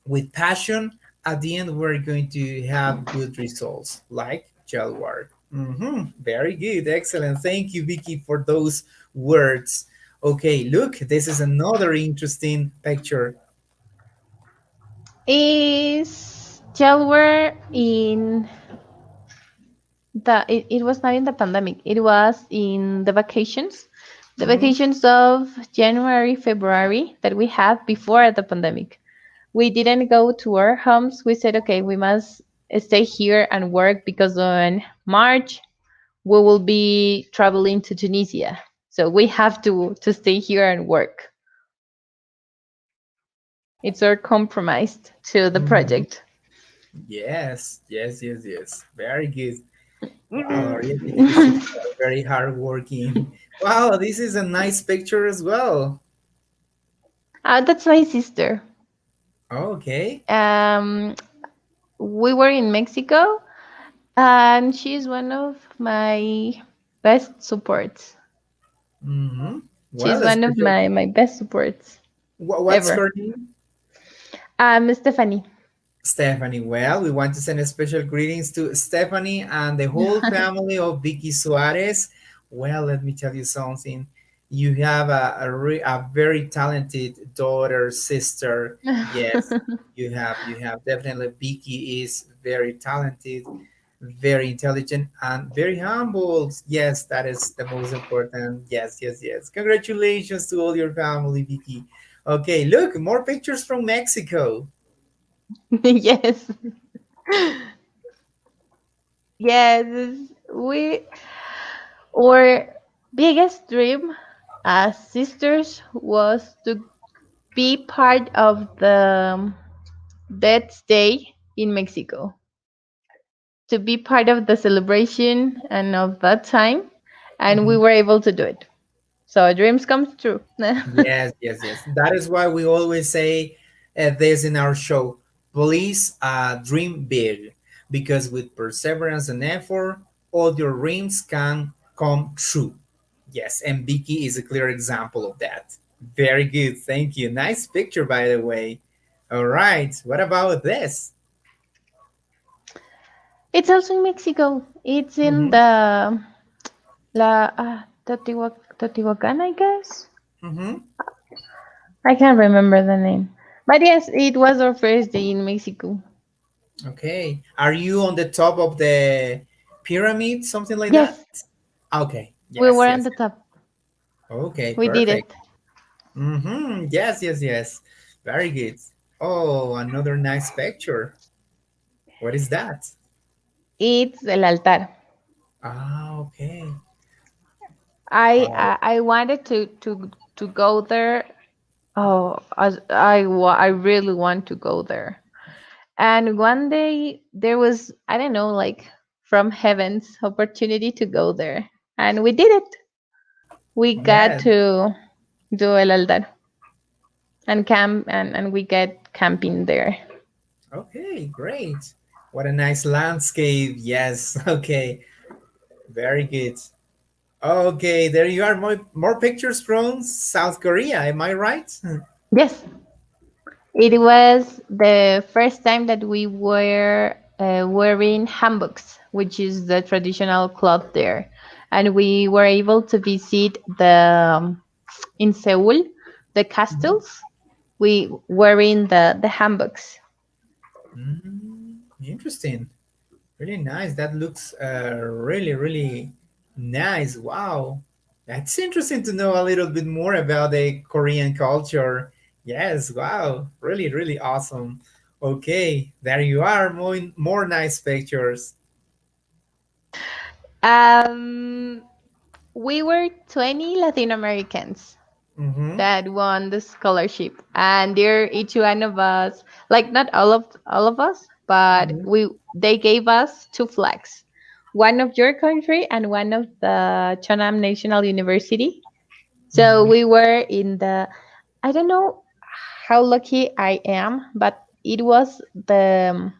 S1: with passion, at the end we're going to have good results, like gel work. Very good, excellent. Thank you, Vicky, for those words. Okay, look, this is another interesting picture.
S2: Is January in it was not in the pandemic. It was in the vacations. The
S1: Mhm.
S2: vacations of January, February that we had before the pandemic. We didn't go to our homes. We said, okay, we must stay here and work because on March we will be traveling to Tunisia. So we have to stay here and work. It's our compromise to the
S1: Mhm.
S2: project.
S1: Yes, yes, yes, yes. Very good. Wow, really, the students are very hardworking. Wow, this is a nice picture as well.
S2: That's my sister.
S1: Okay.
S2: Um, we were in Mexico, and she's one of my best supports.
S1: Mm-hmm.
S2: She's
S1: Well, a
S2: one of
S1: special.
S2: my best supports
S1: What's
S2: ever.
S1: her name?
S2: Stephanie.
S1: Stephanie. Well, we want to send a special greetings to Stephanie and the whole family of Vicky Suarez. Well, let me tell you something. You have a very talented daughter, sister. Yes, you have. You have definitely. Vicky is very talented, very intelligent, and very humble. Yes, that is the most important. Yes, yes, yes. Congratulations to all your family, Vicky. Okay, look, more pictures from Mexico.
S2: Yes. Yes. We our biggest dream as sisters was to be part of the Death Day in Mexico, to be part of the celebration and of that time, and we
S1: Mhm.
S2: were able to do it. So dreams come true.
S1: Yes, yes, yes. That is why we always say this in our show. Please dream big, because with perseverance and effort, all your dreams can come true. Yes, and Vicky is a clear example of that. Very good. Thank you. Nice picture, by the way. All right. What about this?
S2: It's also in Mexico. It's in
S1: Mm-hmm.
S2: the Teotihuacan, I guess.
S1: Mm-hmm.
S2: I can't remember the name. But yes, it was our first day in Mexico.
S1: Okay. Are you on the top of the pyramid, something like that?
S2: Yes,
S1: Okay.
S2: we
S1: Yes,
S2: were on
S1: yes.
S2: the top.
S1: Okay,
S2: We did
S1: perfect.
S2: it.
S1: Yes, yes, yes. Very good. Oh, another nice picture. What is that?
S2: It's el altar.
S1: Ah, okay. Oh,
S2: I wanted to go there. Oh, I really want to go there. And one day there was, I don't know, like from heaven's opportunity to go there, and we did it. We got
S1: yeah.
S2: to do el altar and camp, and we get camping there.
S1: Okay, great. What a nice landscape. Yes. Okay. Very good. Okay, there you are. More pictures from South Korea. Am I right?
S2: Yes, it was the first time that we were wearing hanboks, which is the traditional cloth there, and we were able to visit the in Seoul the
S1: Mhm.
S2: castles. We wearing the hanboks.
S1: Interesting. Really nice. That looks really, really nice. Wow. That's interesting to know a little bit more about the Korean culture. Yes, wow, really, really awesome. Okay, there you are. More nice pictures.
S2: Um, we were 20 Latin Americans
S1: Mm-hmm.
S2: that won the scholarship, and they're each one of us, like not all of us, but
S1: Mm-hmm.
S2: they gave us two flags, one of your country and one of the Chonam National University. So
S1: Mm-hmm.
S2: we were in the, I don't know how lucky I am, but it was the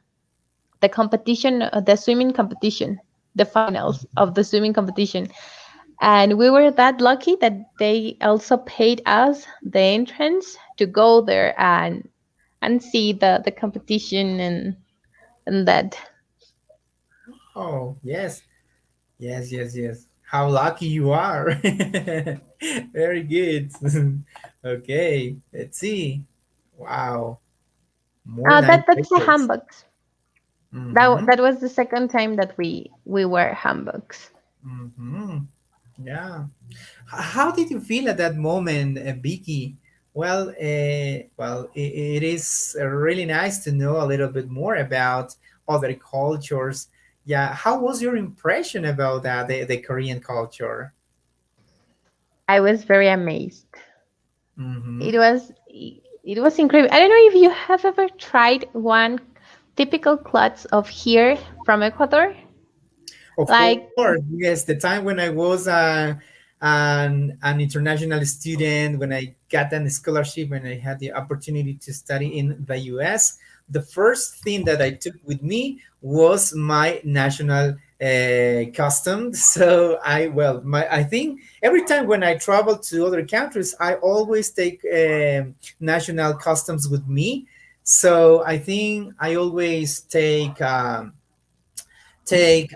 S2: competition, the swimming competition, the finals of the swimming competition. And we were that lucky that they also paid us the entrance to go there and see the competition and that.
S1: Oh, yes. Yes, yes, yes. How lucky you are. Very good. Okay, let's see. Wow, more nice
S2: That's the
S1: pictures.
S2: handbooks.
S1: Mm-hmm.
S2: That was the second time that we were handbooks.
S1: Mm-hmm. Yeah. How did you feel at that moment, Vicky? It is really nice to know a little bit more about other cultures. Yeah, how was your impression about that, the Korean culture?
S2: I was very amazed.
S1: Mm-hmm.
S2: It was incredible. I don't know if you have ever tried one typical clothes of here from Ecuador.
S1: Of
S2: Like,
S1: course, yes. The time when I was an international student, when I got an scholarship and I had the opportunity to study in the US, the first thing that I took with me was my national custom. So I think every time when I travel to other countries, I always take national customs with me. So I think I always take many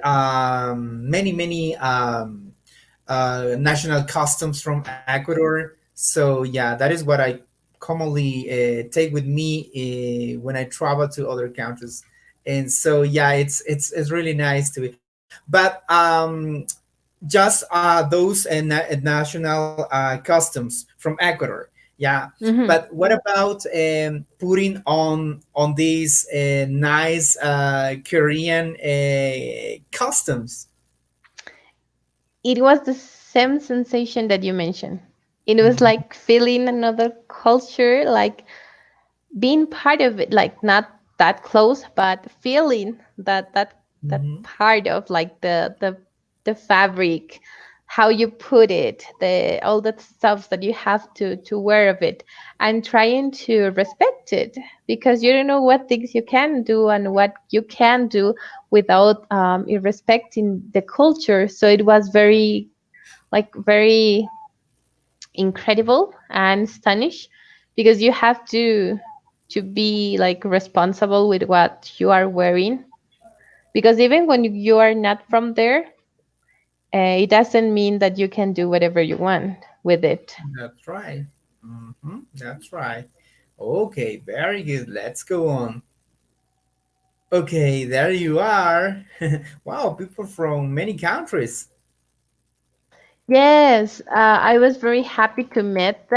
S1: national customs from Ecuador. So yeah, that is what I commonly take with me when I travel to other countries. And so yeah, it's really nice to be. But just those national customs from Ecuador. Yeah, but
S2: mhm.
S1: what about putting on these nice Korean customs?
S2: It was the same sensation that you mentioned. It was
S1: Mhm,
S2: like feeling another culture, like being part of it, like not that close, but feeling that
S1: mhm.
S2: part of like the fabric, how you put it, the all that stuff that you have to wear of it, and trying to respect it because you don't know what things you can do and what you can do without respecting the culture. So it was very incredible and astonished because you have to be like responsible with what you are wearing because even when you are not from there, it doesn't mean that you can do whatever you want with it.
S1: That's right. That's right. Okay, very good. Let's go on. Okay, there you are. Wow, people from many countries.
S2: Yes, I was very happy to met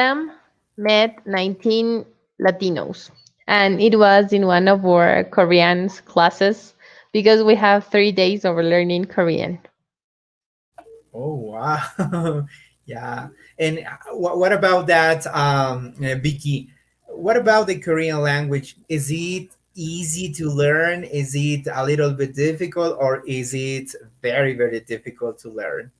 S2: 19 Latinos, and it was in one of our Korean classes because we have 3 days of learning Korean.
S1: Oh wow, yeah. And what about that, Vicky? What about the Korean language? Is it easy to learn? Is it a little bit difficult, or is it very very difficult to learn?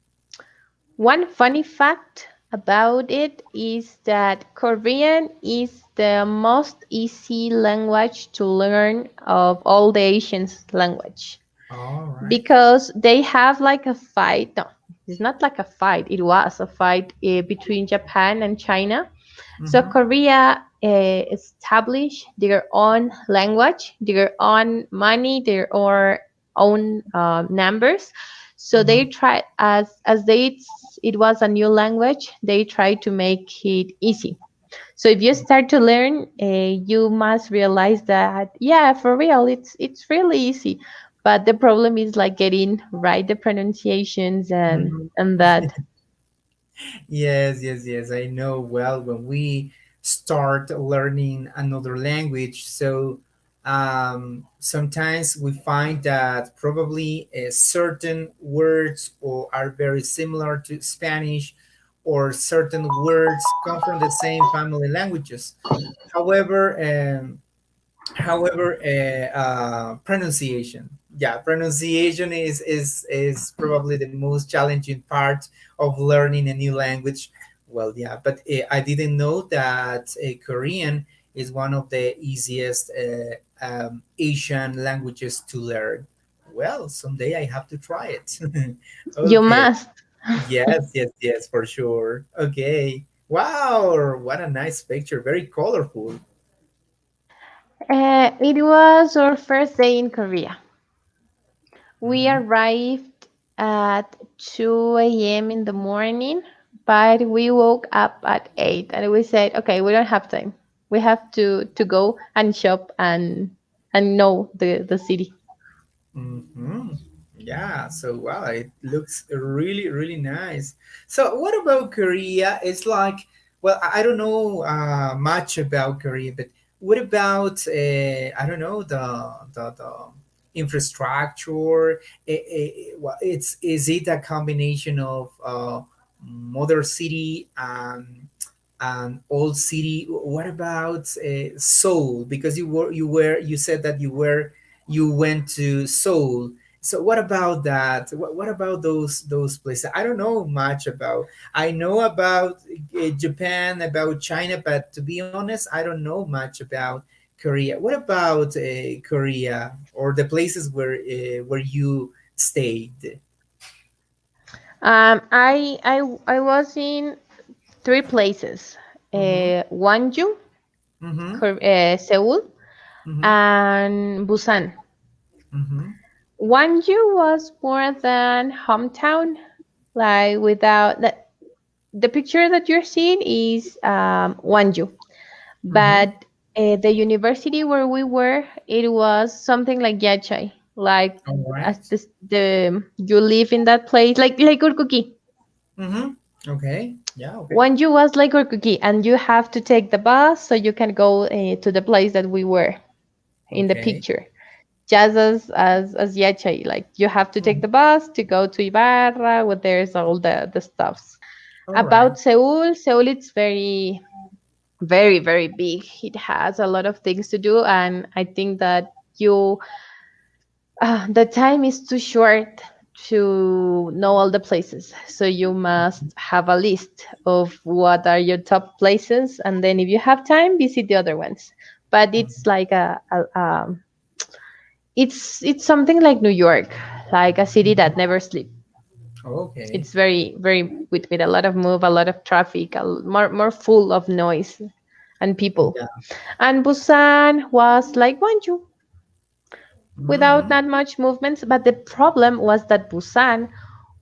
S2: One funny fact about it is that Korean is the most easy language to learn of all the Asian language
S1: All right.
S2: because they have like a fight. No, it's not like a fight. It was a fight between Japan and China. So
S1: Mm-hmm.
S2: Korea established their own language, their own money, their own numbers. So
S1: Mm-hmm.
S2: they try as they it was a new language. They try to make it easy. So if you start to learn, you must realize that yeah, for real, it's really easy. But the problem is like getting right the pronunciations
S1: Mm-hmm.
S2: and that.
S1: Yes, yes, yes. I know. Well, when we start learning another language, so sometimes we find that probably certain words or are very similar to Spanish, or certain words come from the same family languages. However, pronunciation. Yeah, pronunciation is probably the most challenging part of learning a new language. Well, yeah, but I didn't know that Korean is one of the easiest Asian languages to learn. Well, someday I have to try it.
S2: You
S1: Okay.
S2: must.
S1: Yes, yes, yes, for sure. Okay. Wow, what a nice picture. Very colorful.
S2: It was our first day in Korea. We
S1: Mhm.
S2: arrived at 2 a.m. in the morning, but we woke up at 8 and we said, okay, we don't have time. We have to go and shop and know the city.
S1: Hmm. Yeah, so wow, it looks really, really nice. So, what about Korea? It's like, well, I don't know much about Korea, but what about I don't know the infrastructure? It's is it a combination of mother city and old city? What about Seoul? Because you said that you went to Seoul. So what about that? What about those places? I don't know much about. I know about Japan, about China, but to be honest, I don't know much about Korea. What about Korea or the places where you stayed?
S2: I was in three places:
S1: Mm-hmm.
S2: Gwangju,
S1: Mm-hmm.
S2: Seoul,
S1: Mm-hmm.
S2: and Busan.
S1: Mm-hmm.
S2: Gwangju was more than hometown, like without the picture that you're seeing is Gwangju,
S1: Mm-hmm.
S2: but the university where we were, it was something like Yachai, like
S1: All
S2: as
S1: right.
S2: this, the you live in that place, like Urkuki.
S1: Mm-hmm. Okay. Yeah. Okay.
S2: Gwangju was like Urkuki, and you have to take the bus so you can go to the place that we were in the
S1: Okay.
S2: picture. Just as Yachai, like you have to take
S1: Mhm.
S2: the bus to go to Ibarra, where there's all the stuffs.
S1: All right.
S2: About Seoul, Seoul it's very big. It has a lot of things to do, and I think that you the time is too short to know all the places. So you must have a list of what are your top places, and then if you have time, visit the other ones. But it's like it's something like New York, like a city that never sleeps.
S1: Okay.
S2: It's very with a lot of move, a lot of traffic, more full of noise and people.
S1: Yeah.
S2: And Busan was like Gwangju, without
S1: Mm-hmm.
S2: not much movements. But the problem was that Busan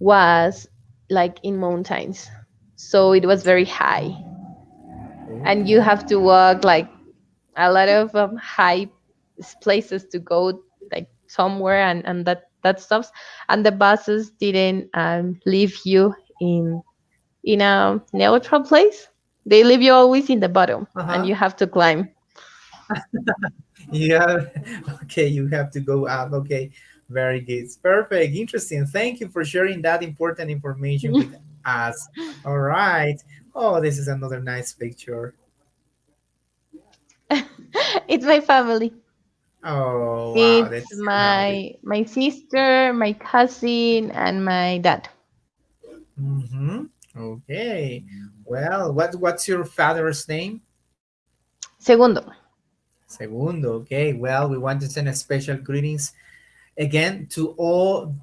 S2: was like in mountains, so it was very high, and you
S1: Okay.
S2: have to walk like a lot of high places to go like somewhere, and that stuff. And the buses didn't leave you in a neutral place. They leave you always in the bottom, and
S1: Uh-huh.
S2: you have to climb.
S1: Yeah. Okay, you have to go up. Okay. Very good. Perfect. Interesting. Thank you for sharing that important information with us. All right. Oh, this is another nice picture.
S2: It's my family.
S1: Oh, wow.
S2: It's
S1: That's so happy.
S2: my sister, my cousin, and my dad.
S1: Mm-hmm. Okay. Well, what's your father's name?
S2: Segundo.
S1: Segundo. Okay. Well, we want to send a special greetings again to all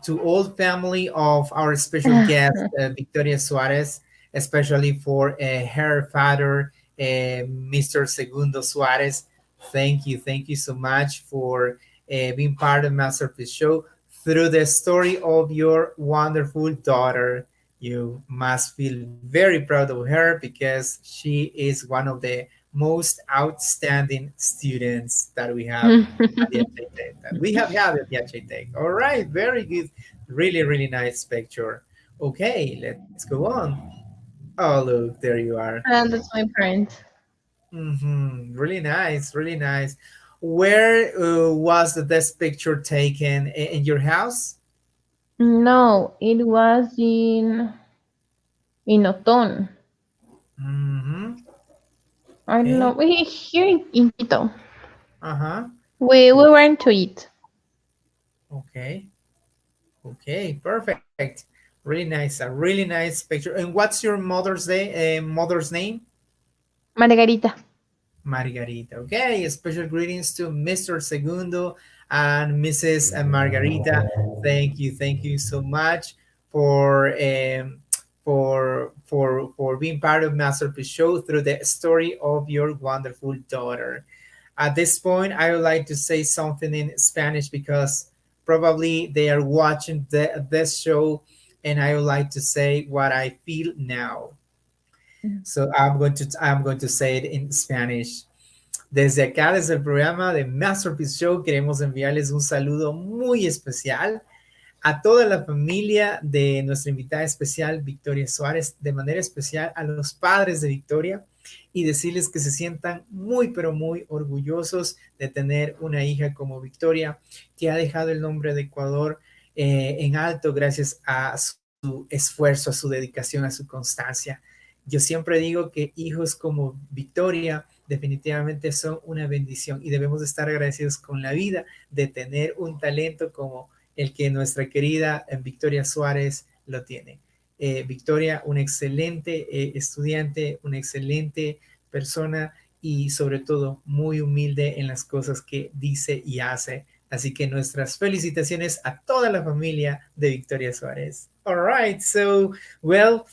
S1: family of our special guest Victoria Suárez, especially for her father, Mr. Segundo Suárez. Thank you so much for being part of Masterpiece Show through the story of your wonderful daughter. You must feel very proud of her because she is one of the most outstanding students that we have at the HI Tech, that we have had at the HI Tech. All right, very good. Really, really nice picture. Okay, let's go on. Oh, look, there you are.
S2: And that's my parents.
S1: Really nice, really nice. Where was this picture taken? In your house?
S2: No, it was in Oton.
S1: Mm-hmm.
S2: I don't know.
S1: Okay.
S2: We here in Quito.
S1: Uh-huh.
S2: We went to eat.
S1: Okay. Okay. Perfect. Really nice. A really nice picture. And what's your mother's name?
S2: Margarita.
S1: Margarita. Okay, special greetings to Mr. Segundo and Mrs. Margarita. Thank you so much for for being part of Masterpiece Show through the story of your wonderful daughter. At this point, I would like to say something in Spanish because probably they are watching this show, and I would like to say what I feel now. So I'm going to say it in Spanish. Desde acá, desde el programa de Masterpiece Show, queremos enviarles un saludo muy especial a toda la familia de nuestra invitada especial, Victoria Suárez, de manera especial a los padres de Victoria y decirles que se sientan muy, pero muy orgullosos de tener una hija como Victoria, que ha dejado el nombre de Ecuador en alto gracias a su esfuerzo, a su dedicación, a su constancia. Yo siempre digo que hijos como Victoria definitivamente son una bendición y debemos de estar agradecidos con la vida de tener un talento como el que nuestra querida Victoria Suárez lo tiene. Victoria, una excelente estudiante, una excelente persona y sobre todo muy humilde en las cosas que dice y hace. Así que nuestras felicitaciones a toda la familia de Victoria Suárez. All right, so, well,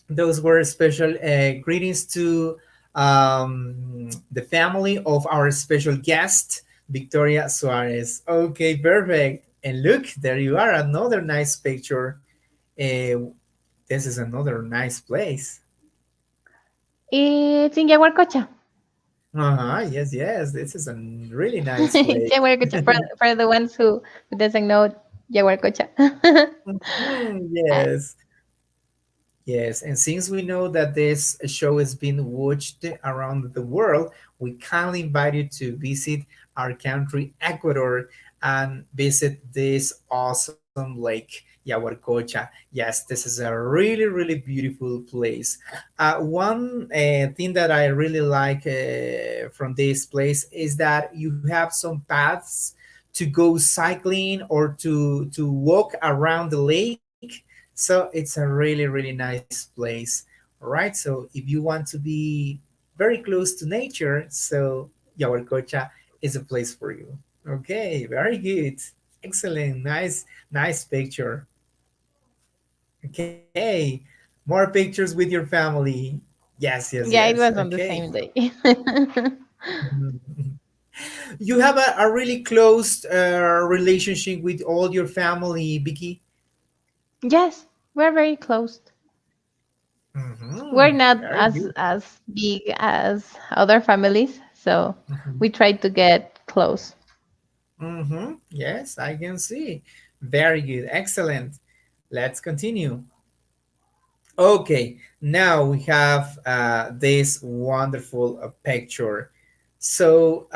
S1: those were special greetings to the family of our special guest, Victoria Suarez. Okay, perfect. And look, there you are, another nice picture. This is another nice place.
S2: It's in Yaguarcocha.
S1: Uh-huh, yes, yes. This is a really nice
S2: It's
S1: place.
S2: Yaguarcocha for the ones who doesn't know Yaguarcocha. Uh,
S1: Yes. Yes, and since we know that this show is being watched around the world, we kindly invite you to visit our country, Ecuador, and visit this awesome lake, Yaguarcocha. Yes, this is a really, really beautiful place. One thing that I really like from this place is that you have some paths to go cycling or to walk around the lake, so it's a really, really nice place. All right. So if you want to be very close to nature, so Yawarcocha is a place for you. Okay. Very good. Excellent. Nice picture. Okay. More pictures with your family. Yes, yes,
S2: yeah,
S1: yes.
S2: it was on the
S1: Okay.
S2: same day.
S1: Mhm. You have a really close relationship with all your family, Vicky.
S2: Yes, we're very close. We're
S1: Mm-hmm.
S2: not
S1: Very good.
S2: as big as other families, so
S1: Mhm.
S2: we try to get close.
S1: Mm-hmm. Yes, I can see. Very good. Excellent. Let's continue. Okay, now we have this wonderful picture. So,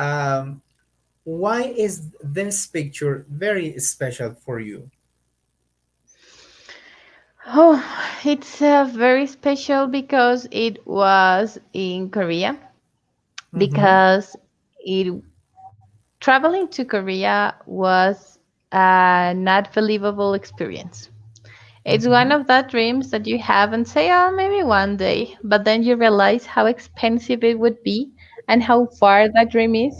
S1: why is this picture very special for you?
S2: Oh, it's very special because it was in Korea.
S1: Mm-hmm.
S2: Because it traveling to Korea was a not believable experience. It's one
S1: Mm-hmm.
S2: of the dreams that you have and say, oh, maybe one day, but then you realize how expensive it would be and how far that dream is.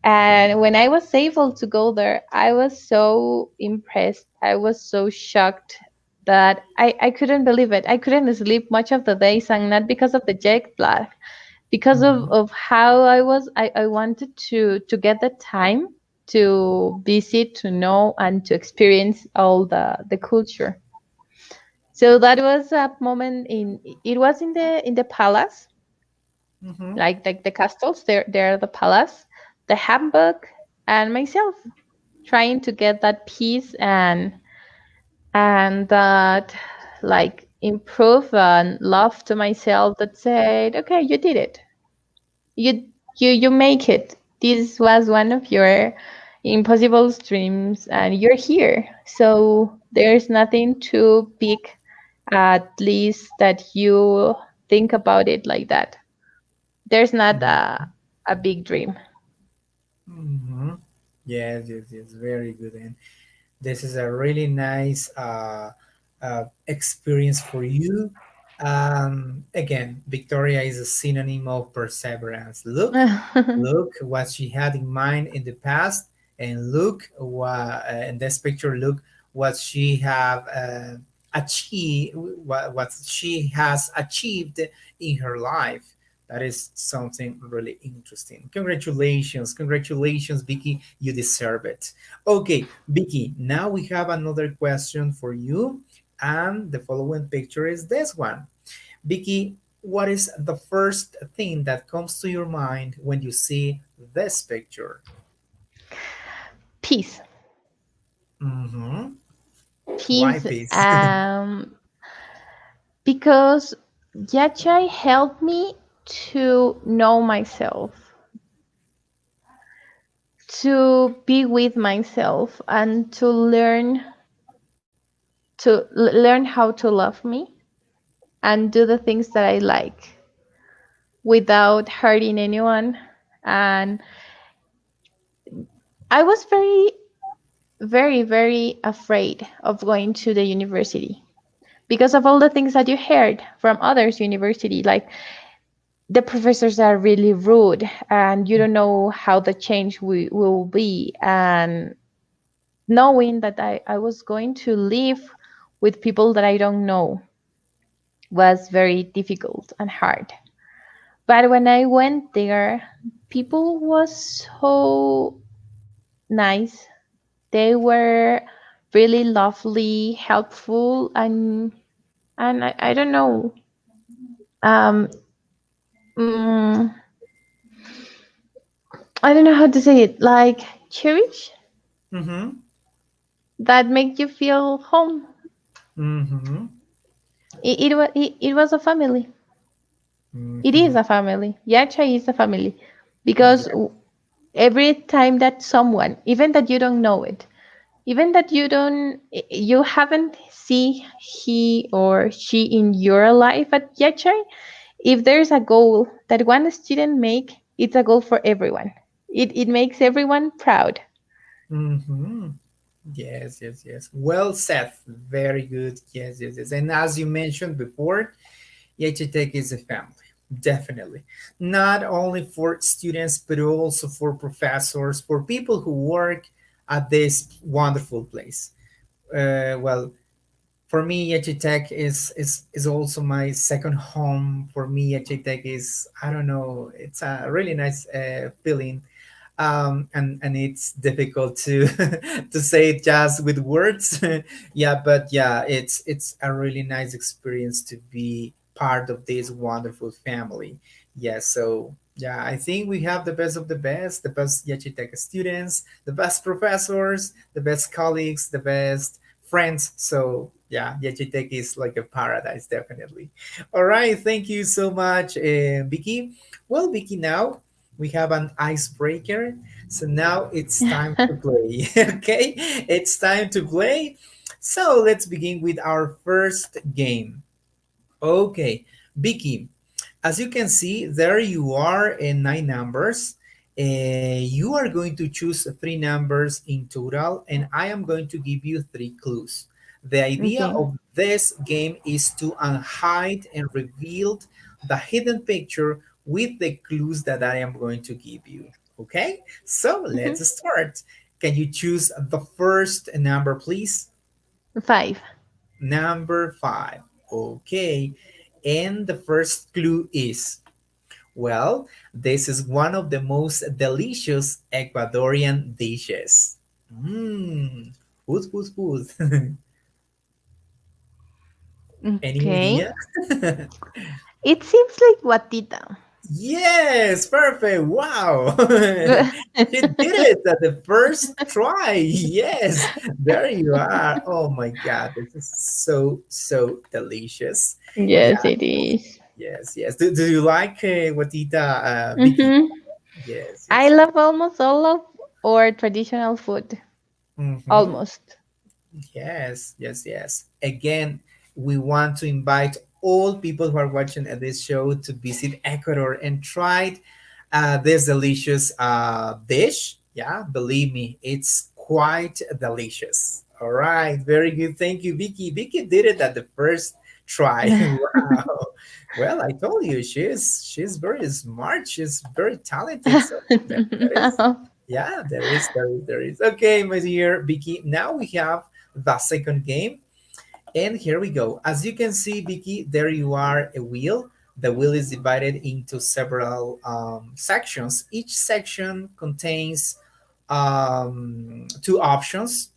S2: And when I was able to go there, I was so impressed. I was so shocked that I couldn't believe it. I couldn't sleep much of the days, and not because of the jet lag, because
S1: Mm-hmm.
S2: of how I wanted to get the time to visit, to know, and to experience all the culture. So that was a moment in it was in the palace,
S1: Mm-hmm.
S2: like the castles. There the palace, the handbook, and myself trying to get that peace and that like improve and love to myself that said, okay, you did it. You make it. This was one of your impossible dreams and you're here. So there's nothing too big, at least that you think about it like that. There's not a big dream.
S1: Mm-hmm. Yes, yes, yes. Very good. And this is a really nice experience for you. Again, Victoria is a synonym of perseverance. Look what she had in mind in the past, and look what in this picture. Look what she have achieved. What she has achieved in her life. That is something really interesting. Congratulations, congratulations, Vicky. You deserve it. Okay, Vicky, now we have another question for you. And the following picture is this one. Vicky, what is the first thing that comes to your mind when you see this picture?
S2: Peace.
S1: Mm-hmm. Why
S2: Peace.
S1: peace?
S2: Because Yachai helped me to know myself, to be with myself, and to learn how to love me and do the things that I like without hurting anyone. And I was very, very, very afraid of going to the university because of all the things that you heard from others university, like the professors are really rude and you don't know how the change will be, and knowing that I was going to live with people that I don't know was very difficult and hard. But when I went there, people was so nice. They were really lovely, helpful, and I don't know. Um, mm, I don't know how to say it. Like cherish
S1: Mm-hmm.
S2: that make you feel home.
S1: Mm-hmm.
S2: It was a family. It
S1: Mm-hmm.
S2: is a family. Yacha is a family because
S1: Yeah.
S2: every time that someone, even that you don't know it, even that you haven't see he or she in your life at Yachai, if there's a goal that one student make, it's a goal for everyone. It makes everyone proud.
S1: Mm-hmm. Yes, yes, yes. Well said. Very good. Yes, yes, yes. And as you mentioned before, Tech is a family. Definitely. Not only for students, but also for professors, for people who work at this wonderful place. Well, for me, Tech is also my second home. For me, Tech is, I don't know, it's a really nice feeling, and it's difficult to to say it just with words. Yeah, but yeah, it's a really nice experience to be part of this wonderful family. Yeah, so yeah, I think we have the best of the best, the best Yachitech students, the best professors, the best colleagues, the best friends. So yeah, Yachitech is like a paradise, definitely. All right, thank you so much, Vicky. Well, Vicky, now we have an icebreaker. So now it's time to play. Okay, it's time to play. So let's begin with our first game. Okay, Vicky, as you can see, there you are in nine numbers. You are going to choose three numbers in total, and I am going to give you three clues. The idea
S2: Okay.
S1: of this game is to unhide and reveal the hidden picture with the clues that I am going to give you. Okay, so let's
S2: Mhm.
S1: start. Can you choose the first number, please?
S2: 5.
S1: Number five. Okay, and the first clue is, well, this is one of the most delicious Ecuadorian dishes. Mmm. Food. Any
S2: Okay.
S1: idea?
S2: It seems like guatita.
S1: Yes, perfect. Wow. She did it at the first try. Yes, there you are. Oh my God, this is so, so delicious. Yeah,
S2: Yes, it is.
S1: yes, yes. Do you like Watita, Vicky?
S2: Mm-hmm.
S1: Yes,
S2: I
S1: yes.
S2: love almost all of our traditional food.
S1: Mm-hmm.
S2: Almost.
S1: Yes, yes, yes. Again, we want to invite all people who are watching this show to visit Ecuador and try this delicious dish. Yeah, believe me, it's quite delicious. All right, very good. Thank you, Vicky. Vicky did it at the first try. Wow. Well, I told you, she's very smart. She's very talented. So there is,
S2: No.
S1: yeah, there is. Okay, my dear Vicky. Now we have the second game. And here we go. As you can see, Vicky, there you are a wheel. The wheel is divided into several sections. Each section contains two options.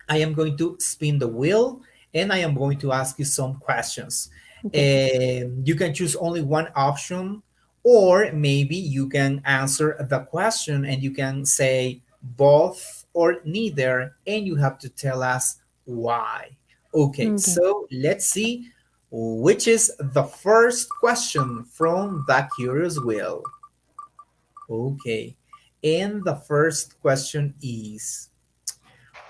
S1: I am going to spin the wheel and I am going to ask you some questions.
S2: Okay.
S1: You can choose only one option, or maybe you can answer the question and you can say both or neither, and you have to tell us why. Okay,
S2: Okay.
S1: so let's see which is the first question from the Curious Wheel. Okay, and the first question is,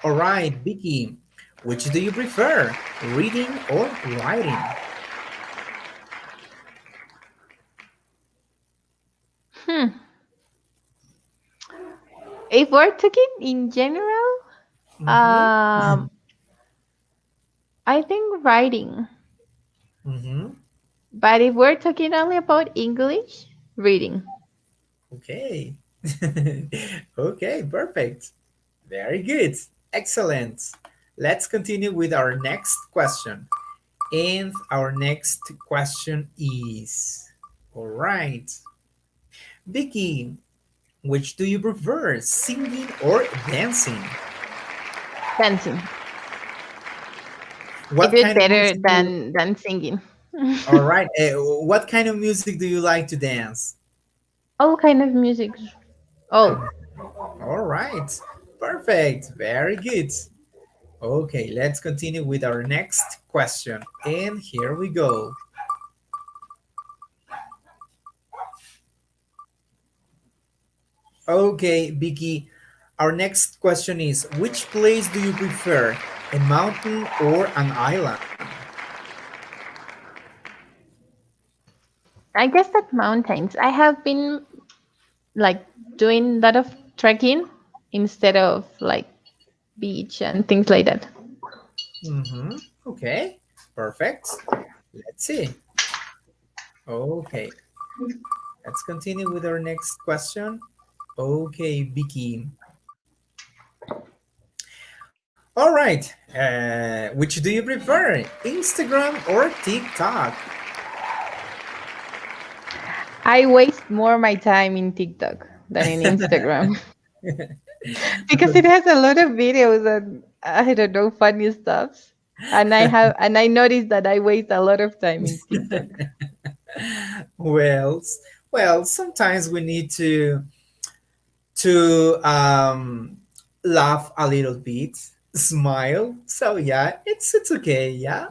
S1: all right, Vicky, which do you prefer, reading or writing?
S2: Hmm. If we're talking in general,
S1: Mm-hmm.
S2: um, I think writing.
S1: Mm-hmm.
S2: But if we're talking only about English, reading.
S1: Okay. Okay, perfect. Very good. Excellent. Let's continue with our next question. And our next question is, all right, Vicky, which do you prefer, singing or dancing?
S2: Dancing. I
S1: What
S2: do it
S1: kind of
S2: better
S1: music do you,
S2: than singing.
S1: all right, what kind of music do you like to dance?
S2: All kind of music. All.
S1: All right, perfect, very good. Okay, let's continue with our next question. And here we go. Okay, Vicky, our next question is, which place do you prefer, a mountain or an island?
S2: I guess that mountains. I have been like doing a lot of trekking instead of like beach and things like that.
S1: Mm-hmm. Okay, perfect. Let's see. Okay, let's continue with our next question. Okay, Vicky. All right, which do you prefer, Instagram or TikTok?
S2: I waste more my time in TikTok than in Instagram because it has a lot of videos and I don't know funny stuff. And I noticed that I waste a lot of time in TikTok.
S1: Well, well, sometimes we need to laugh a little bit, smile. So yeah, it's okay. Yeah,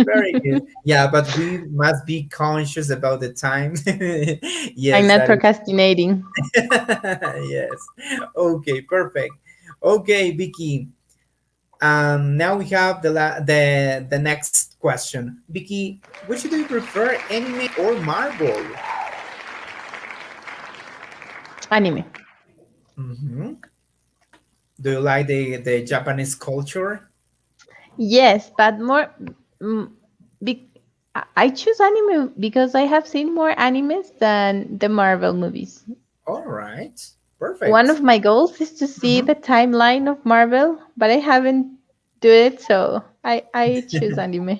S1: very good. Yeah, but we must be conscious about the time.
S2: I'm
S1: Yes,
S2: not
S1: that is.
S2: procrastinating.
S1: Yes. Okay, perfect. Okay, Vicky. Now we have the next question. Vicky, which do you prefer, anime or Marvel?
S2: Anime.
S1: Hmm. Do you like the Japanese culture?
S2: Yes, but more. Mm, be, I choose anime because I have seen more animes than the Marvel movies.
S1: All right,
S2: One
S1: perfect.
S2: of my goals is to see
S1: Mhm.
S2: the timeline of Marvel, but I haven't do it, so I choose anime
S1: All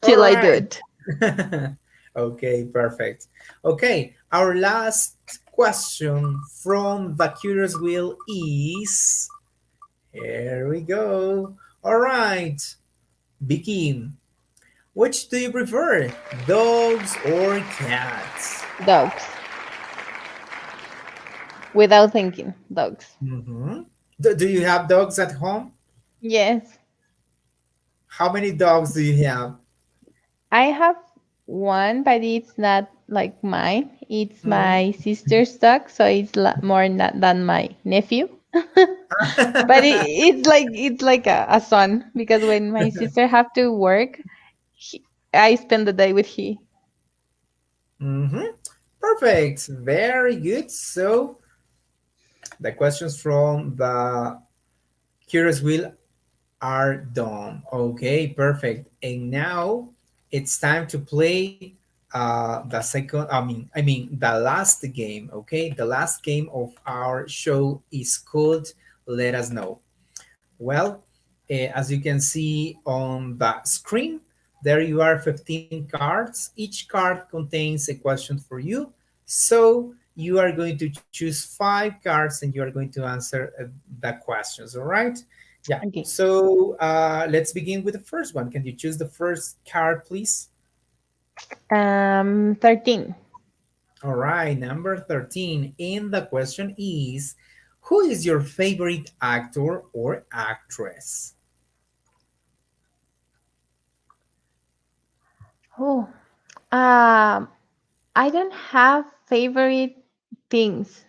S2: till I do
S1: right.
S2: it.
S1: Okay, perfect. Okay, our last question from the Curious Wheel is, here we go. All right, Vicky, Which do you prefer, dogs or cats?
S2: Dogs. Without thinking, dogs.
S1: Mm-hmm. Do you have dogs at home?
S2: Yes.
S1: How many dogs do you have?
S2: I have one, but it's not like mine. It's
S1: Mhm.
S2: my sister's dog, so it's more than my nephew. But it's like a son because when my sister have to work, I spend the day with he.
S1: Mm-hmm. Perfect. Very good. So the questions from the Curious Wheel are done. Okay, perfect. And now it's time to play the second. The last game. Okay, the last game of our show is called "Let Us Know." Well, as you can see on the screen, there you are 15 cards. Each card contains a question for you. So you are going to choose five cards and you are going to answer the questions. All right. Yeah.
S2: Okay.
S1: So let's begin with the first one. Can you choose the first card, please?
S2: 13.
S1: All right. Number 13. And the question is, who is your favorite actor or actress?
S2: Oh, um, I don't have favorite things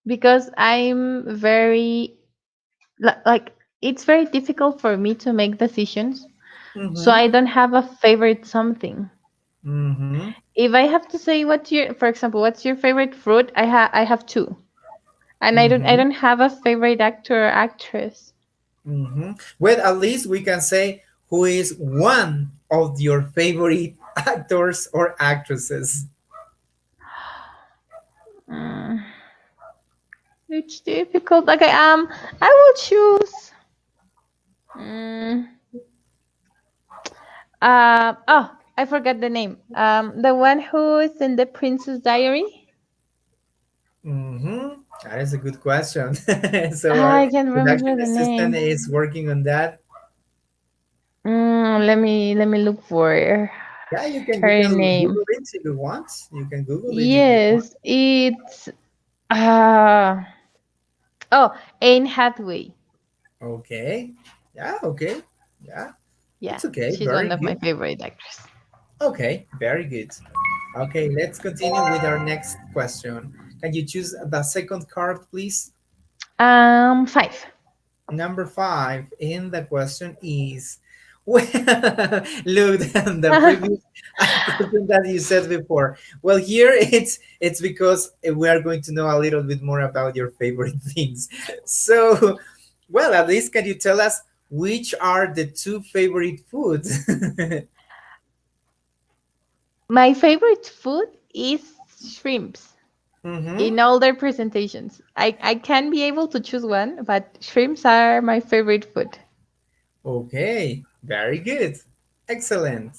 S2: because I'm very like it's very difficult for me to make decisions. So
S1: Mm-hmm.
S2: I don't have a favorite something.
S1: Mm-hmm.
S2: If I have to say what's your, for example, what's your favorite fruit? I have two, and I
S1: Mm-hmm.
S2: don't have a favorite actor or actress.
S1: Mm-hmm. Well, at least we can say who is one of your favorite actors or actresses.
S2: Mm, it's difficult. Okay, I will choose. Mm, oh, I forgot the name. The one who is in the Princess Diary.
S1: Mm-hmm. That is a good question. So our
S2: I can't remember
S1: production
S2: the
S1: assistant
S2: name.
S1: is working on that.
S2: Let me look for
S1: Yeah, you
S2: her
S1: can
S2: name.
S1: Google it if you want. You can Google it if you want.
S2: Yes, it's uh oh, Anne Hathaway.
S1: Okay. Yeah, okay. Yeah,
S2: Yeah,
S1: it's okay.
S2: she's one
S1: Very
S2: of my
S1: good.
S2: favorite actors.
S1: Okay, very good. Okay, let's continue with our next question. Can you choose the second card, please?
S2: 5.
S1: Number 5, and the question is, well, look, the previous question that you said before. Well, here it's because we are going to know a little bit more about your favorite things. So, well, at least can you tell us which are the two favorite foods?
S2: My favorite food is shrimps
S1: Mm-hmm.
S2: in all their presentations. I can be able to choose one, but shrimps are my favorite food.
S1: Okay, very good. Excellent.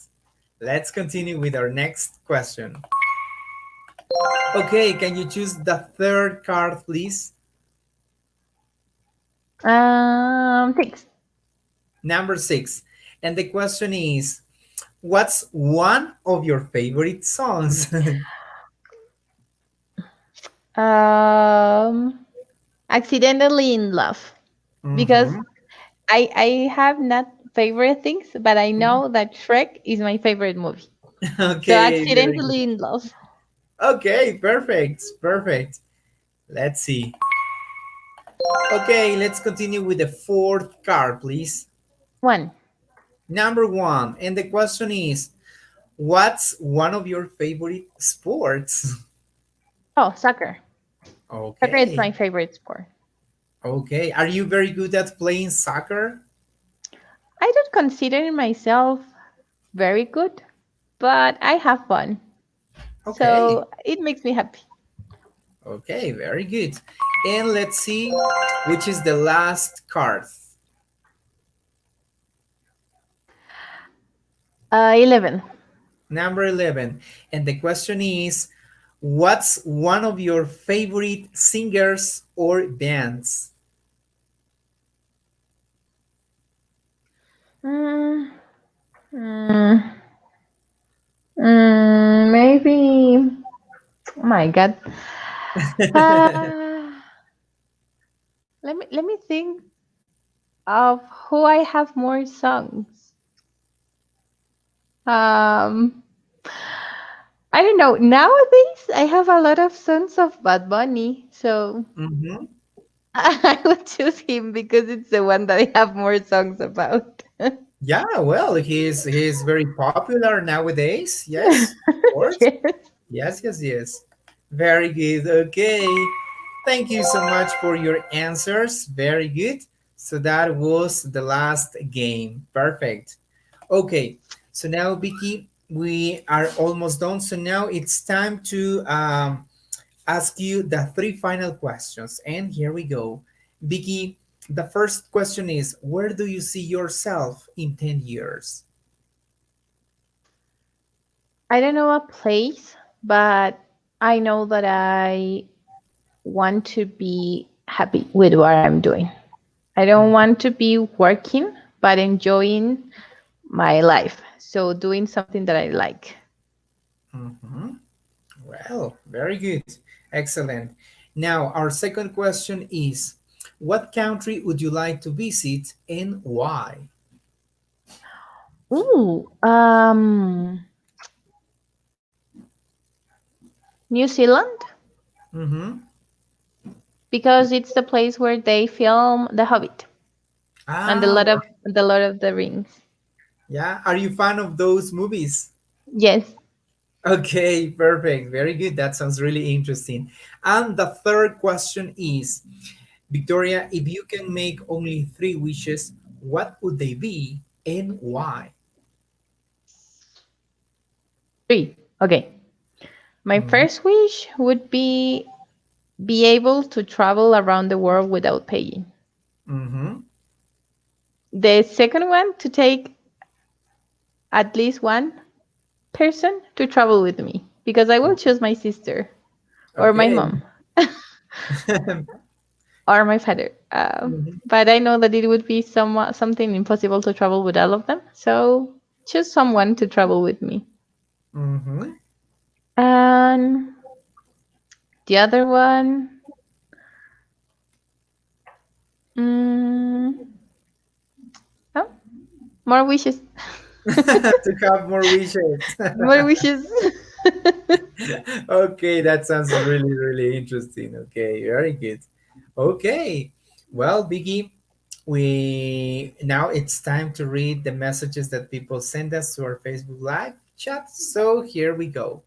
S1: Let's continue with our next question. Okay, can you choose the third card, please?
S2: 6.
S1: Number 6. And the question is, what's one of your favorite songs?
S2: Um, Accidentally in love because
S1: Mm-hmm.
S2: I have not favorite things, but I know that Shrek is my favorite movie. So
S1: Okay, very good.
S2: accidentally in love.
S1: Okay, perfect. Perfect. Let's see. Okay, let's continue with the fourth card, please.
S2: 1.
S1: Number 1. And the question is, what's one of your favorite sports?
S2: Oh, soccer. Soccer is
S1: Okay.
S2: my favorite sport.
S1: Okay. Are you very good at playing soccer?
S2: I don't consider myself very good, but I have fun.
S1: Okay.
S2: So it makes me happy.
S1: Okay, very good. And let's see which is the last card.
S2: 11.
S1: Number 11. And the question is, what's one of your favorite singers or bands?
S2: Mm, mm. Maybe. Oh my God. Uh, let me think of who I have more songs. Um, I don't know. Nowadays, I have a lot of songs of Bad Bunny, so
S1: Mm-hmm.
S2: I would choose him because it's the one that I have more songs about.
S1: Yeah, well, he's very popular nowadays. Yes, of course.
S2: Yes.
S1: Yes, yes, yes. Very good. Okay. Thank you so much for your answers. Very good. So that was the last game. Perfect. Okay. So now, Vicky, we are almost done. So now it's time to ask you the three final questions. And here we go. Vicky, the first question is, where do you see yourself in 10 years?
S2: I don't know a place, but I know that I want to be happy with what I'm doing. I don't want to be working, but enjoying my life. So doing something that I like.
S1: Mhm. Well, very good. Excellent. Now, our second question is, what country would you like to visit and why?
S2: Ooh, New Zealand,
S1: Mm-hmm.
S2: because it's the place where they film The Hobbit and
S1: Ah,
S2: the Lord of the Rings.
S1: yeah. Are you fan of those movies?
S2: Yes.
S1: Okay, perfect. Very good. That sounds really interesting. And the third question is, Victoria, if you can make only three wishes, what would they be and why?
S2: Three. Okay. My
S1: Mm-hmm.
S2: first wish would be able to travel around the world without paying.
S1: Mm-hmm.
S2: The second one, to take at least one person to travel with me, because I will choose my sister or my
S1: Okay.
S2: mom or my father.
S1: Mhm.
S2: But I know that it would be something impossible to travel with all of them. So choose someone to travel with me.
S1: Mhm.
S2: And the other one, mm, oh, more wishes.
S1: To have more wishes.
S2: More wishes.
S1: Okay, that sounds really, really interesting. Okay, very good. Okay, well, Biggie, we now it's time to read the messages that people send us to our Facebook Live chat. So here we go.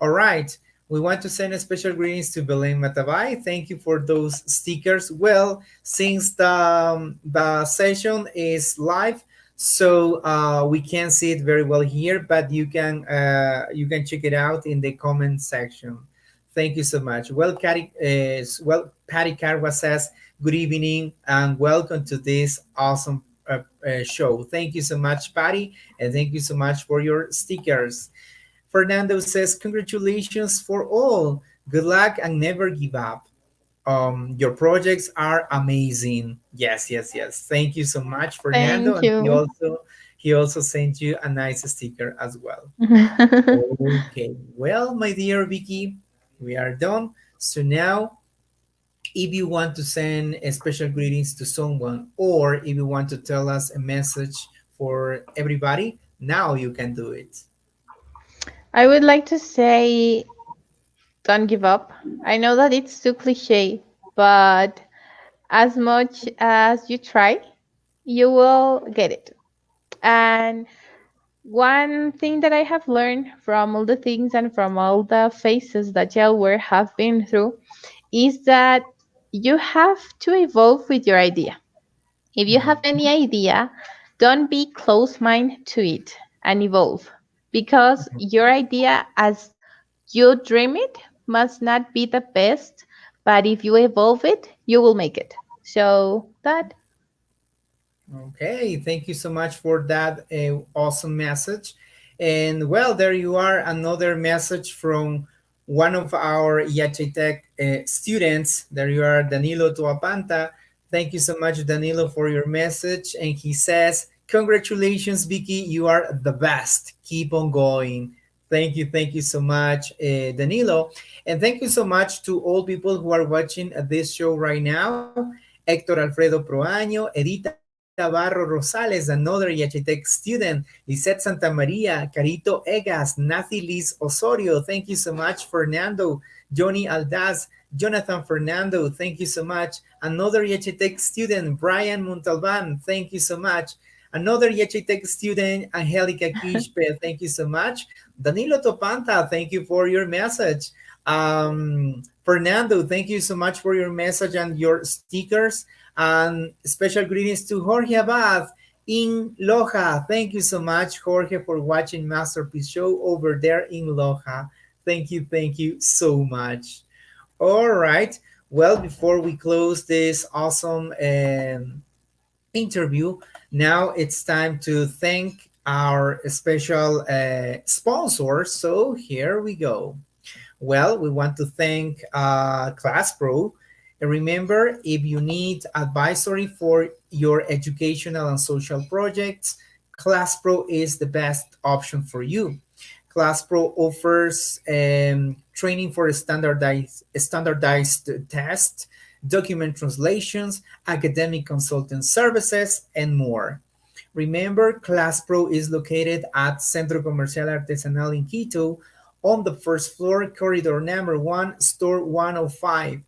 S1: All right, we want to send a special greetings to Belen Matabay. Thank you for those stickers. Well, since the session is live, so we can't see it very well here, but you can check it out in the comment section. Thank you so much. Well, Patty Carwa says, good evening and welcome to this awesome show. Thank you so much, Patty, and thank you so much for your stickers. Fernando says, congratulations for all. Good luck and never give up. Your projects are amazing. Yes, yes, yes. Thank you so much, Fernando.
S2: Thank
S1: And
S2: you.
S1: he also sent you a nice sticker as well. Okay. Well, my dear Vicky, we are done. So now, if you want to send a special greetings to someone, or if you want to tell us a message for everybody, now you can do it.
S2: I would like to say, don't give up. I know that it's too cliche, but as much as you try, you will get it. And one thing that I have learned from all the things and from all the phases that Jailware have been through is that you have to evolve with your idea. If you have any idea, don't be close minded to it and evolve, because your idea as you dream it must not be the best, but if you evolve it, you will make it. So that.
S1: Okay, thank you so much for that awesome message. And well, there you are, another message from one of our Yache Tech students. There you are, Danilo Tuapanta. Thank you so much, Danilo, for your message. And he says, congratulations, Vicky, you are the best. Keep on going. Thank you so much, Danilo. And thank you so much to all people who are watching this show right now. Héctor Alfredo Proaño, Edita Barro Rosales, another Yachitec student, Lisette Santa Maria, Carito Egas, Nathy Liz Osorio. Thank you so much, Fernando, Johnny Aldaz, Jonathan Fernando. Thank you so much. Another Yachitec student, Brian Montalban. Thank you so much. Another Yachitec student, Angelica Quispe. Thank you so much. Danilo Topanta, thank you for your message. Fernando, thank you so much for your message and your stickers. And special greetings to Jorge Abad in Loja. Thank you so much, Jorge, for watching Masterpiece Show over there in Loja. Thank you so much. All right. Well, before we close this awesome interview, now it's time to thank our special sponsors. So here we go. Well, we want to thank Class Pro. And remember, if you need advisory for your educational and social projects, Class Pro is the best option for you. Class Pro offers training for standardized tests, document translations, academic consultant services, and more. Remember, Class Pro is located at Centro Comercial Artesanal in Quito on the first floor, corridor number 1, store 105.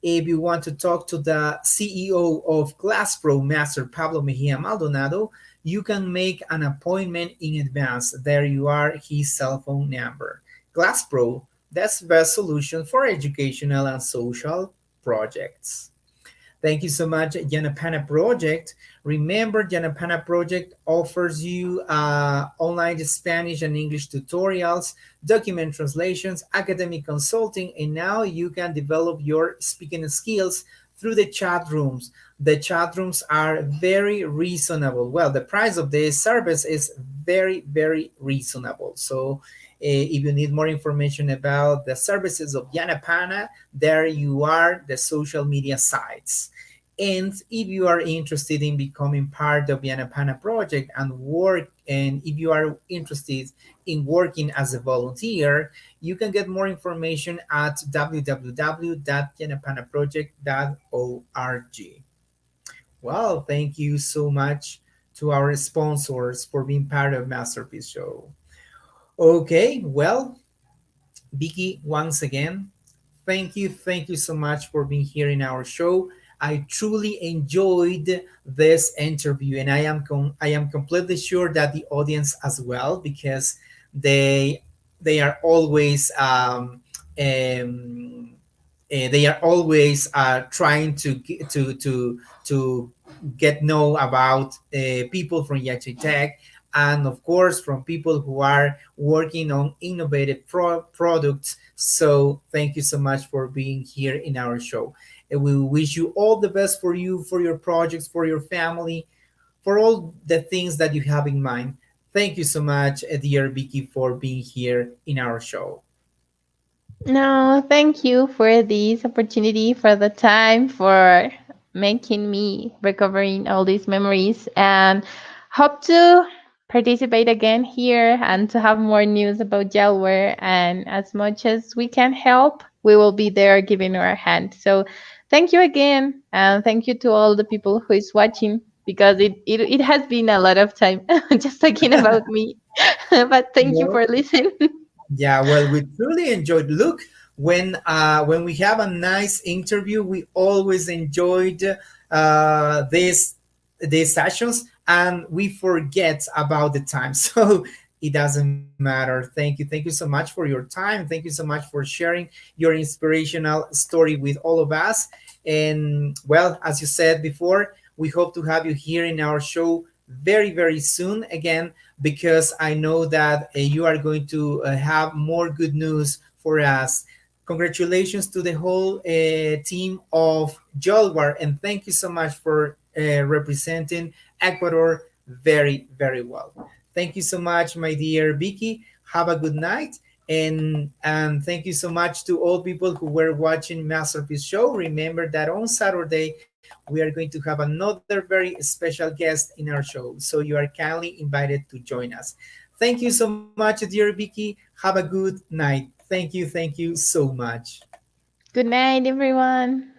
S1: If you want to talk to the CEO of Class Pro, Master Pablo Mejia Maldonado, you can make an appointment in advance. There you are, his cell phone number. Class Pro, that's the best solution for educational and social projects. Thank you so much, Yanapana Project. Remember, Yanapana Project offers you online Spanish and English tutorials, document translations, academic consulting, and now you can develop your speaking skills through the chat rooms. The chat rooms are very reasonable. Well, the price of this service is very reasonable. So if you need more information about the services of Yanapana, there you are, the social media sites. And if you are interested in becoming part of Yanapana project and if you are interested in working as a volunteer, you can get more information at www.yanapanaproject.org. Well, thank you so much to our sponsors for being part of Masterpiece Show. Okay, well, Vicky, once again, thank you so much for being here in our show. I truly enjoyed this interview, and I am completely sure that the audience as well, because they they are always they are always trying to get know about people from Yachi Tech, and of course from people who are working on innovative products. So thank you so much for being here in our show. And we wish you all the best for you, for your projects, for your family, for all the things that you have in mind. Thank you so much, dear Vicky, for being here in our show.
S2: No, thank you for this opportunity, for the time, for making me recovering all these memories, and hope to participate again here and to have more news about Gelware. And as much as we can help, we will be there giving our hand. So thank you again, and thank you to all the people who is watching, because it has been a lot of time just talking about me. But thank you
S1: No.
S2: for listening.
S1: Yeah, well, we truly enjoyed. Look, when we have a nice interview, we always enjoyed these sessions, and we forget about the time. So it doesn't matter. Thank you so much for your time. Thank you so much for sharing your inspirational story with all of us. And well, as you said before, we hope to have you here in our show very soon again, because I know that you are going to have more good news for us. Congratulations to the whole team of Jolwar, and thank you so much for representing Ecuador very well. Thank you so much, my dear Vicky. Have a good night. And thank you so much to all people who were watching Masterpiece Show. Remember that on Saturday we are going to have another very special guest in our show, so you are kindly invited to join us. Thank you so much, dear Vicky. Have a good night. Thank you so much.
S2: Good night, everyone.